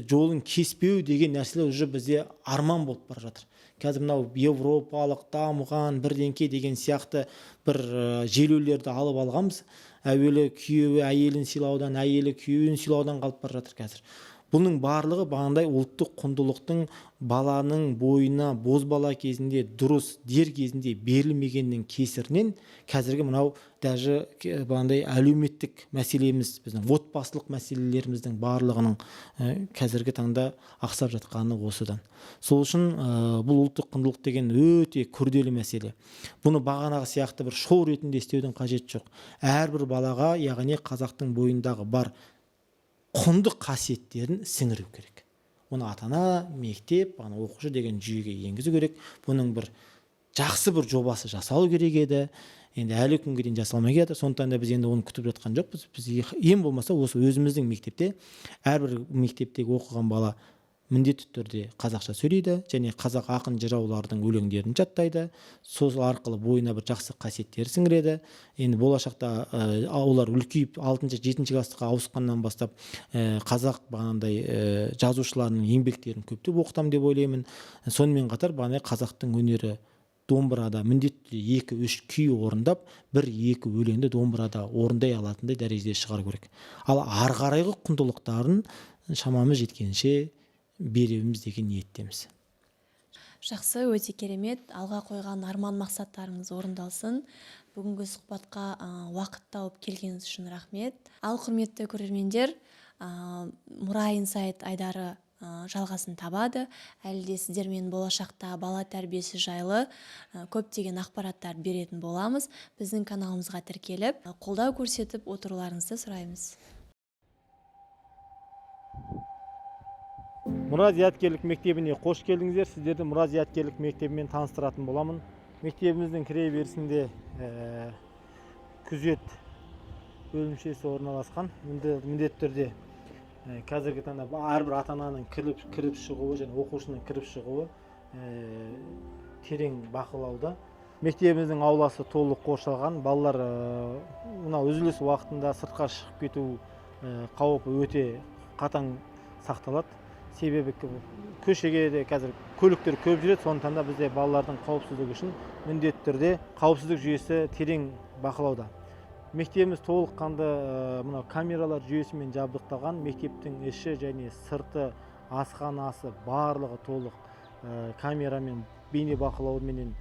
жолын кеспеу деген нәрселер уже бізде арман болып бара жатыр. Қазір мынау европалық дамыған бірдеңке деген сияқты бір желеулерді алып алғанбыз. Әуелі күйеуі әйелін сыйлаудан, әйелі күйеуін сыйлаудан қалып бара жатыр қазір. Бұның барлығы бағандай ұлттық құндылықтың баланың бойына бозбала кезінде дұрыс дер кезінде берілмегеннің кесірінен қазіргі мынау даже бағандай әлеуметтік мәселеміз, біздің отбасылық мәселелеріміздің барлығының қазіргі таңда ақсап жатқаны осыдан. Сол үшін бұл ұлттық құндылық деген өте күрделі мәселе. Бұны бағанағы сияқты бір шоу ретінде істеудің қажеті жоқ. Әрбір балаға, яғни қазақтың бойындағы бар құнды қасиеттерін сіңіру керек. Оны ата-ана, мектеп, оқушы деген жүйеге енгізу керек. Бұның бір жақсы бір жобасы жасалу керек еді. Енді әлі күнге дейін жасалмай келеді. Сондықтан да біз енді оны күтіп жатқан жоқпыз. Біз ең болмаса осы өзіміздің мектепте әрбір мектептегі оқыған бала міндетті түрде қазақша сөйлейді және қазақ ақын жыраулардың өлеңдерін жаттайды. Сол арқылы бойына бір жақсы қасиеттер сіңіреді. Енді болашақта олар үлкейіп 6-7 класқа ауысқаннан бастап қазақ бағандай жазушыларының еңбектерін көптеп оқытамын деп ойлаймын. Сонымен қатар бағандай қазақтың өнері домбырада міндетті 2-3 күй орындап, 1-2 өлеңді домбырада орындай алатындай дәрежеде шығару керек. Ал ары қарайғы құндылықтарын шамамыз жеткенше береміз деген ниеттеміз. Жақсы, өте керемет. Алға қойған арман мақсаттарыңыз орындалсын. Бүгінгі сұхбатқа уақыт тауып келгеніңіз үшін рахмет. Ал құрметті көрермендер, Мұра Инсайт айдары жалғасын табады. Әлі де сіздермен болашақта бала тәрбиесі жайлы көптеген ақпараттар беретін боламыз. Біздің каналымызға тіркеліп, қолдау көрсетіп отыруларыңызды сұраймыз. Мұра зияткерлік мектебіне қош келдіңіздер. Сіздерді Мұра зияткерлік мектебімен таныстыратын боламын. Мектебіміздің кіре берісінде күзет бөлімшесі орналасқан. Міндетті түрде қазіргі таңда әрбір ата-ананың кіріп шығуы және оқушының кіріп шығуы терең бақылауда. Мектебіміздің ауласы толық қоршалған. Балалар үзіліс уақытында сыртқа шығып кету қаупі өте қатаң сақталады. Себебі көшеге де қазір көліктер көп жүреді, сондықтан да бізде балалардың қауіпсіздігі үшін міндетті түрде қауіпсіздік жүйесі терең бақылауда. Мектебіміз толыққанды камералар жүйесімен жабдықталған. Мектептің іші және сырты, асханасы барлығы толық камерамен, бейне бақылауменен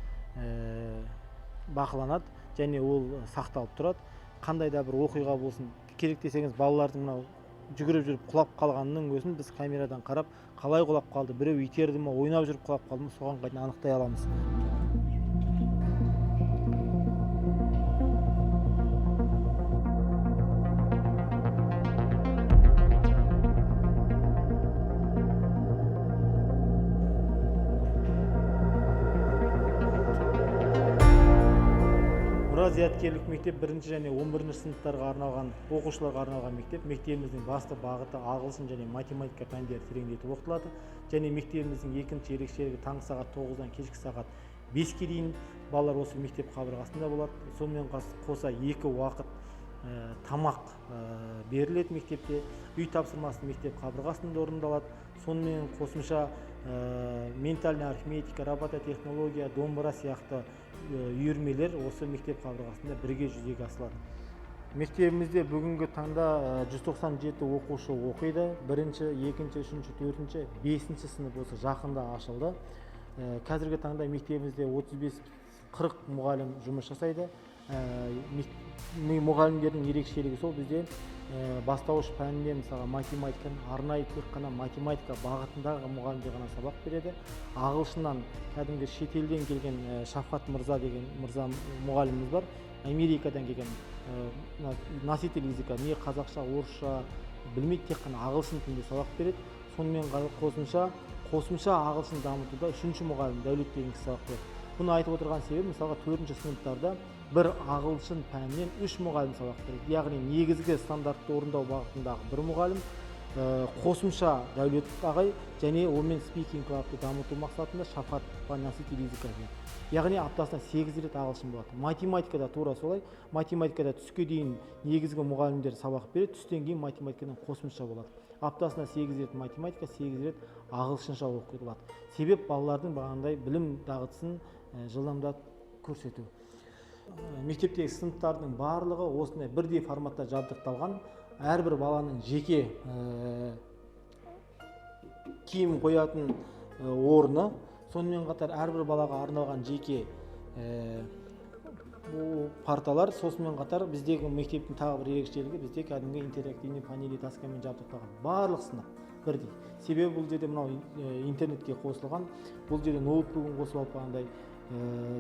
бақыланады және ол сақталып тұрады. Қандай да бір оқиға болсын, керек десеңіз балалардың жүгіріп жүріп құлап қалғанның өзін біз камерадан қарап, қалай құлап қалды, біреу итерді ме, ойнап жүріп құлап қалды ма, соған қайта анықтай аламыз. Зияткерлік мектеп 1 және 11 сыныптарға арналған, оқушыларға арналған мектеп. Мектебіміздің басты бағыты ағылшын және математика пәндері тереңдетіп оқытылады. Және мектебіміздің екінші ерекшелігі таңғы сағат 9-дан кешкі сағат 5-ке дейін балалар осы мектеп қабырғасында болады. Сонымен қоса 2 уақыт тамақ беріледі мектепте. Үй тапсырмасы мектеп қабырғасында орындалады. Сонымен қосымша ментальная арифметика, робототехнология, домбыра сияқты үйірмелер осы мектеп қабырғасында бірге жүзеге асырылады. Мектебімізде бүгінгі таңда 197 оқушы оқиды. 1-ші, 2-ші, 3-ші, 4-ші, 5-ші сынып осы жақында ашылды. Қазіргі таңда мектебімізде 35-40 мұғалім жұмыс жасайды. мұғалімдердің ерекшелігі сол бізде бастауыш пәнінде мысалы математиканы арнайы тек қана математика бағытындағы мұғалімдер ғана сабақ береді. Ағылшыннан кәдімгі шетелден келген Шафқат мырза деген мұғаліміміз бар. Америкадан келген носитель языка, не қазақша, орысша білмейді, тек қана ағылшын тілінде сабақ береді. Сонымен қосымша ағылшын дамытуда үшінші мұғалім Дәулет деген кісі сабақ береді. Бұны айтып отырған себебі, мысалға 4-ші сыныптарда бір ағылшын пәнінен 3 мұғалім сабақ береді. Яғни негізгі стандартты орындау бағытындағы бір мұғалім, қосымша Дәулет ағай және онымен спикинг клабты дамыту мақсатында Шафқат носитель языка. Яғни аптасына 8 рет ағылшын болады. Математикада тура солай. Математикада түске дейін негізгі мұғалімдер сабақ береді, түстен кейін математикадан қосымша болады. Аптасына 8 рет математика, 8 рет ағылшынша оқытылады. Себеп балалардың бағандай білім дағдысын жылдамдатып көрсету. Мектептегі сыныптардың барлығы осындай бірдей форматта жабдықталған. Әрбір баланың жеке киім қоятын орны, сонымен қатар әрбір балаға арналған жеке парталар, сонымен қатар біздегі мектептің тағы бір ерекшелігі, бізде кәдімгі интерактивный панели доскамен жабдықталған. Барлық сынып бірдей. Себебі бұл жерде мынау интернетке қосылған, бұл жерде ноутбугын қосып алып қандай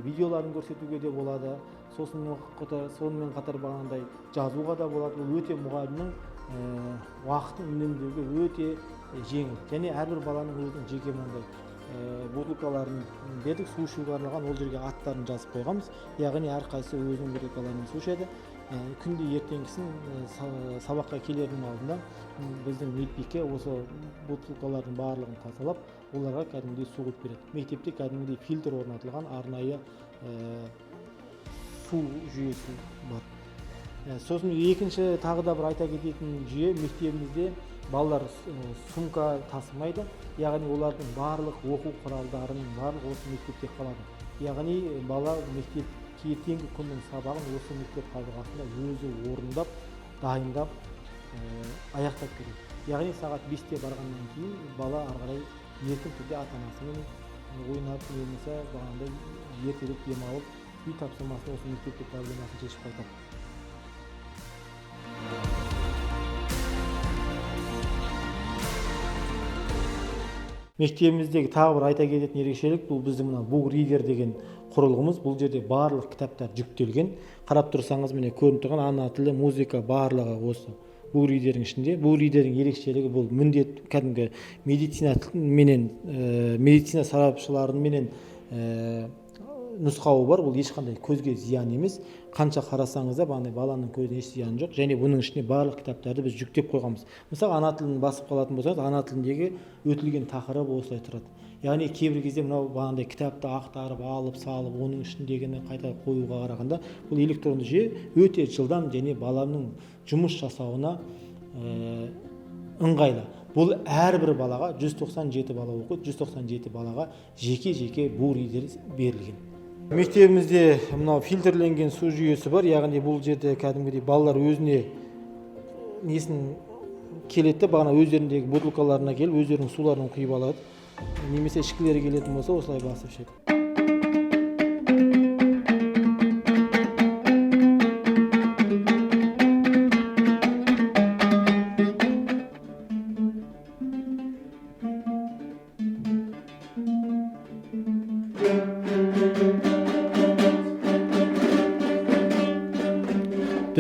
видеоларын көрсетуге де болады. Сонымен қатар бағандай жазуға да болады. Бұл өте мұғалімнің уақытын үнемдеуге өте жеңіл. Және әрбір баланың өзінің жеке мынандай бутылкаларын дедік, су ішуге арналған, ол жерге аттарын жазып қойғанбыз. Яғни әрқайсысы өзінің бутылкаларымен су ішеді. Күнде ертеңгісін сабаққа келердің алдында біздің медбике осы бутылкалардың барлығын тазалап, оларға кәдімгідей су құйып береді. Мектепте кәдімгідей фильтр орнатылған арнайы су жүйесі бар. Сосын екінші тағы да бір айта кететін жүйе, мектебімізде балалар сумка тасымайды. Яғни олардың барлық оқу құралдарының барлығы осы мектепте қалады. Яғни бала мектепке ертеңгі күннің сабағын осы мектеп қабырғасында өзі орындап, дайындап, аяқтап келеді. Яғни сағат 5-те барғаннан кейін бала ары қарай еркін түрде ата-анасымен ойнап, немесе бағандай ертелеп демалып, үй тапсырмасын осы мектепте проблемасын шешіп қайтады. Мектебіміздегі тағы бір айта кететін ерекшелік, бұл біздің мына Book Reader деген құрылғымыз. Бұл жерде барлық кітаптар жүктелген. Қарап тұрсаңыз міне көрініп тұрған ана тілі, музыка барлығы осы Book Readerдің ішінде. Book Readerдің ерекшелігі бұл міндет кәдімгі медицина сарапшыларымен нұсқауы бар. Бұл ешқандай көзге зиян емес. Қанша қарасаңыз да баланың көзіне еш зиян жоқ. Және бұның ішіне барлық кітаптарды біз жүктеп қойғанбыз. Мысалы ана тілін басып қалатын болсаңыз, ана тіліндегі өтілген тақырып осылай тұрады. Яғни кейбір кезде мынау бағандай кітапты ақтарып алып салып, оның ішіндегіні қайта қоюға қарағанда бұл электронды жүйе өте жылдам және баланың жұмыс жасауына ыңғайлы. Бұл әрбір балаға 197 бала оқиды, 197 балаға жеке Book Reader берілген. Мектебімізде мынау фильтрленген су жүйесі бар. Яғни бұл жерде кәдімгідей балалар өзіне несін келеді, бағана өздеріндегі бутылкаларына келіп, өздерінің суларын құйып алады. Немесе ішкілері келетін болса, осылай басып ішеді.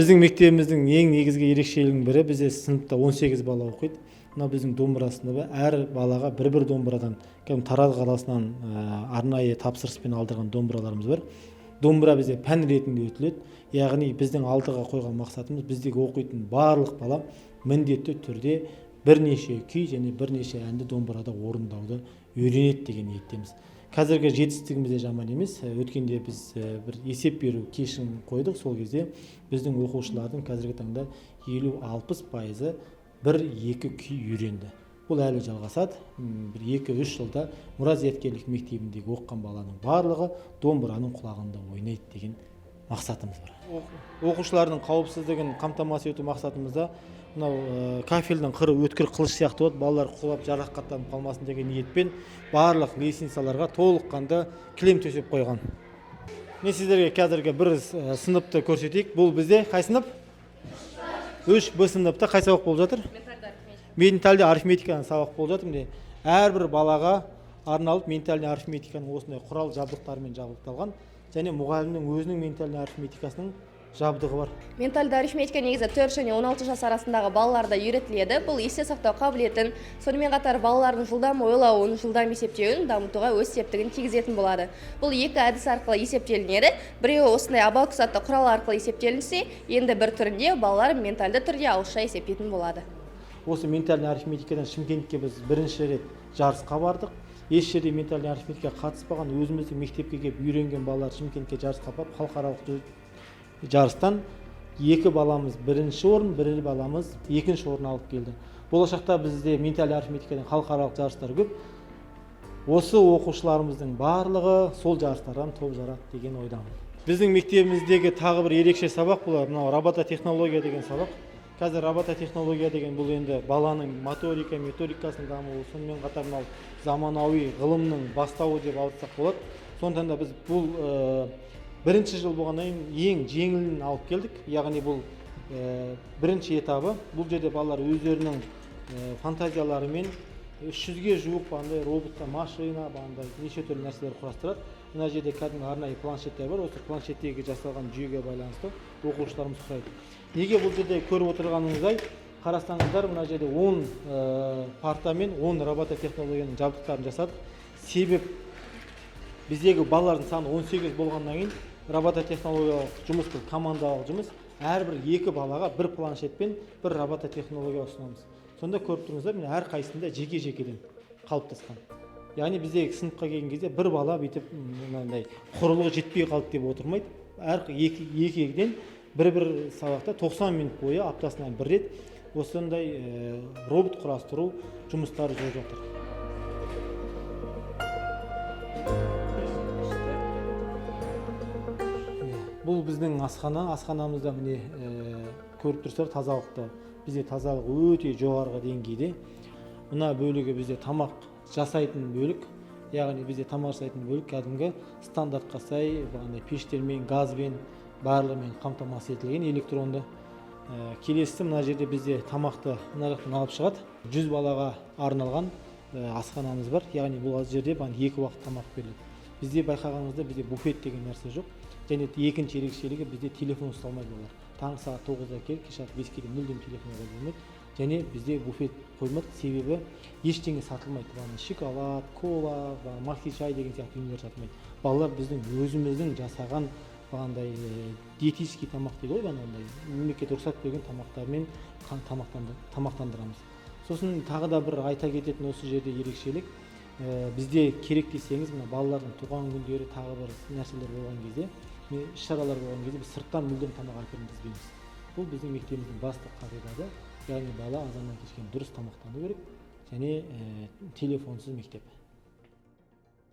Біздің мектебіміздің ең негізгі ерекшелігінің бірі, бізде сыныпта 18 бала оқиды. Мына біздің домбырасында әр балаға бір домбырадан, Тараз қаласынан арнайы тапсырыспен алдырған домбыраларымыз бар. Домбыра бізде пән ретінде өтіледі. Яғни біздің алдыға қойған мақсатымыз, біздегі оқитын барлық бала міндетті түрде бірнеше күй және бірнеше әнді домбырада орындауды үйренеді деген ниеттеміз. Қазіргі жетістігіміз де жаман емес. Өткенде біз бір есеп беру кешін қойдық. Сол кезде біздің оқушылардың қазіргі таңда 50-60% 1-2 күй үйренді. Бұл әлі жалғасады. Бір 2-3 жылда Мұра зияткерлік мектебіндегі оқыған баланың барлығы домбыраның құлағында ойнайды деген мақсатымыз бар. Оқушылардың қауіпсіздігін қамтамасыз ету мақсатымызда мынау кафельдің қыры өткір қылыш сияқты болады, балалар құлап жарақаттанып қалмасын деген ниетпен барлық лестницаларға толыққанды кілем төсеп қойған. Мен сіздерге қазіргі бір сыныпты көрсетейік. Бұл бізде қай сынып? 3Б сыныпта қай сабақ болып жатыр? Ментальды арифметиканың сабақ болып жатыр. Міне әрбір балаға арналып ментальный арифметиканың осындай құрал жабдықтарымен жабдықталған, және мұғалімнің өзінің ментальный арифметикасының жабдығы бар. Ментальды арифметика негізі 4 және 16 жас арасындағы балаларда үйретіледі. Бұл есте сақтау қабілетін, сонымен қатар балалардың жылдам ойлауын, жылдам есептеуін дамытуға өз септігін тигізетін болады. Бұл екі әдіс арқылы есептелінеді. Біреуі осындай абакус атты құрал арқылы есептелінсе, енді бір түрінде балалар ментальды түрде ауызша есептейтін болады. Осы ментальный арифметикадан Шымкентке біз бірінші рет жарысқа бардық. Еш жерде ментальный арифметикаға қатыспаған, өзіміздің мектепке келіп үйренген балалар Шымкентке жарысқа барып, халықаралық жарыстан 2 баламыз бірінші орын, 1 баламыз екінші орын алып келді. Болашақта бізде ментальный арифметикадан халықаралық жарыстар көп. Осы оқушыларымыздың барлығы сол жарыстардан топ жарады деген ойдамын. Біздің мектебіміздегі тағы бір ерекше сабақ бұл мынау робототехнология деген сабақ. Қазір робототехнология деген бұл енді баланың моторика, методикасының дамуы, сонымен қатар мынау заманауи ғылымның бастауы деп айтсақ болады. Сондықтан да біз бұл бірінші жыл болғаннан кейін ең жеңілін алып келдік. Яғни бұл бірінші этабы. Бұл жерде балалар өздерінің фантазияларымен 300-ге жуық бандай роботта, машина, бандай неше түрлі нәрселер құрастырады. Мына жерде кәдімгі арнайы планшеттер бар. Осы планшеттегі жасалған жүйеге байланысты оқушыларымыз сұрайды. Неге бұл жерде көріп отырғаныңыздай, қарасаңыздар, мына жерде 10 партамен 10 робототехнологияның жабдықтарын жасадық. Себеп біздегі балалардың саны 18 болғаннан кейін робототехнологиялық жұмыс бұл командалық жұмыс. Әрбір 2 балаға бір планшетпен бір робототехнология ұсынамыз. Сонда көріп тұрыңыздар, міне әр қайсында жеке-жекеден қалыптасқан. Яғни біздегі сыныпқа келген кезде бір бала бүйтіп мынандай құрылғы жетпей қалды деп отырмайды. Әр екіден бір сабақта 90 минут бойы аптасынан бір рет осындай робот құрастыру жұмыстары жүріп жатыр. Бұл біздің асханамызда міне көріп тұрсыздар тазалықты. Бізде тазалық өте жоғарғы деңгейде. Мына бөлігі бізде тамақ жасайтын бөлік. Яғни бізде тамақ жасайтын бөлік кәдімгі стандартқа сай пештермен, газбен барлығымен қамтамасыз етілген электронды. Келесі мына жерде бізде тамақты мына жақтан алып шығады. 100 балаға арналған асханамыз бар. Яғни бұл жерде 2 уақыт тамақ беріледі. Бізде байқағанымызда бізде буфет деген нәрсе жоқ. Және екінші ерекшелігі бізде телефон ұсталмайды олар. Таңғы сағат 9-да келіп, кешкі 5-ге дейін мүлдем телефон қойылмайды. Және бізде буфет қоймайды, себебі ештеңе сатылмайды. Шоколад, кола, макси чай деген сияқты дүниелер сатылмайды. Балалар біздің өзіміздің жасаған диетический тамақ дейді ғой, мемлекет рұқсат берген тамақтармен тамақтандырамыз. Сосын тағы да бір айта кететін осы жерде ерекшелік, бізде керек десеңіз, балалардың туған күндері тағы бір нәрселер болған кезде, іс-шаралар болған кезде біз сырттан мүлдем тамақ әкелгізбейміз. Бұл біздің мектебіміздің басты қағидаты. Яғни бала азаннан кешке дұрыс тамақтану керек және телефонсыз мектеп.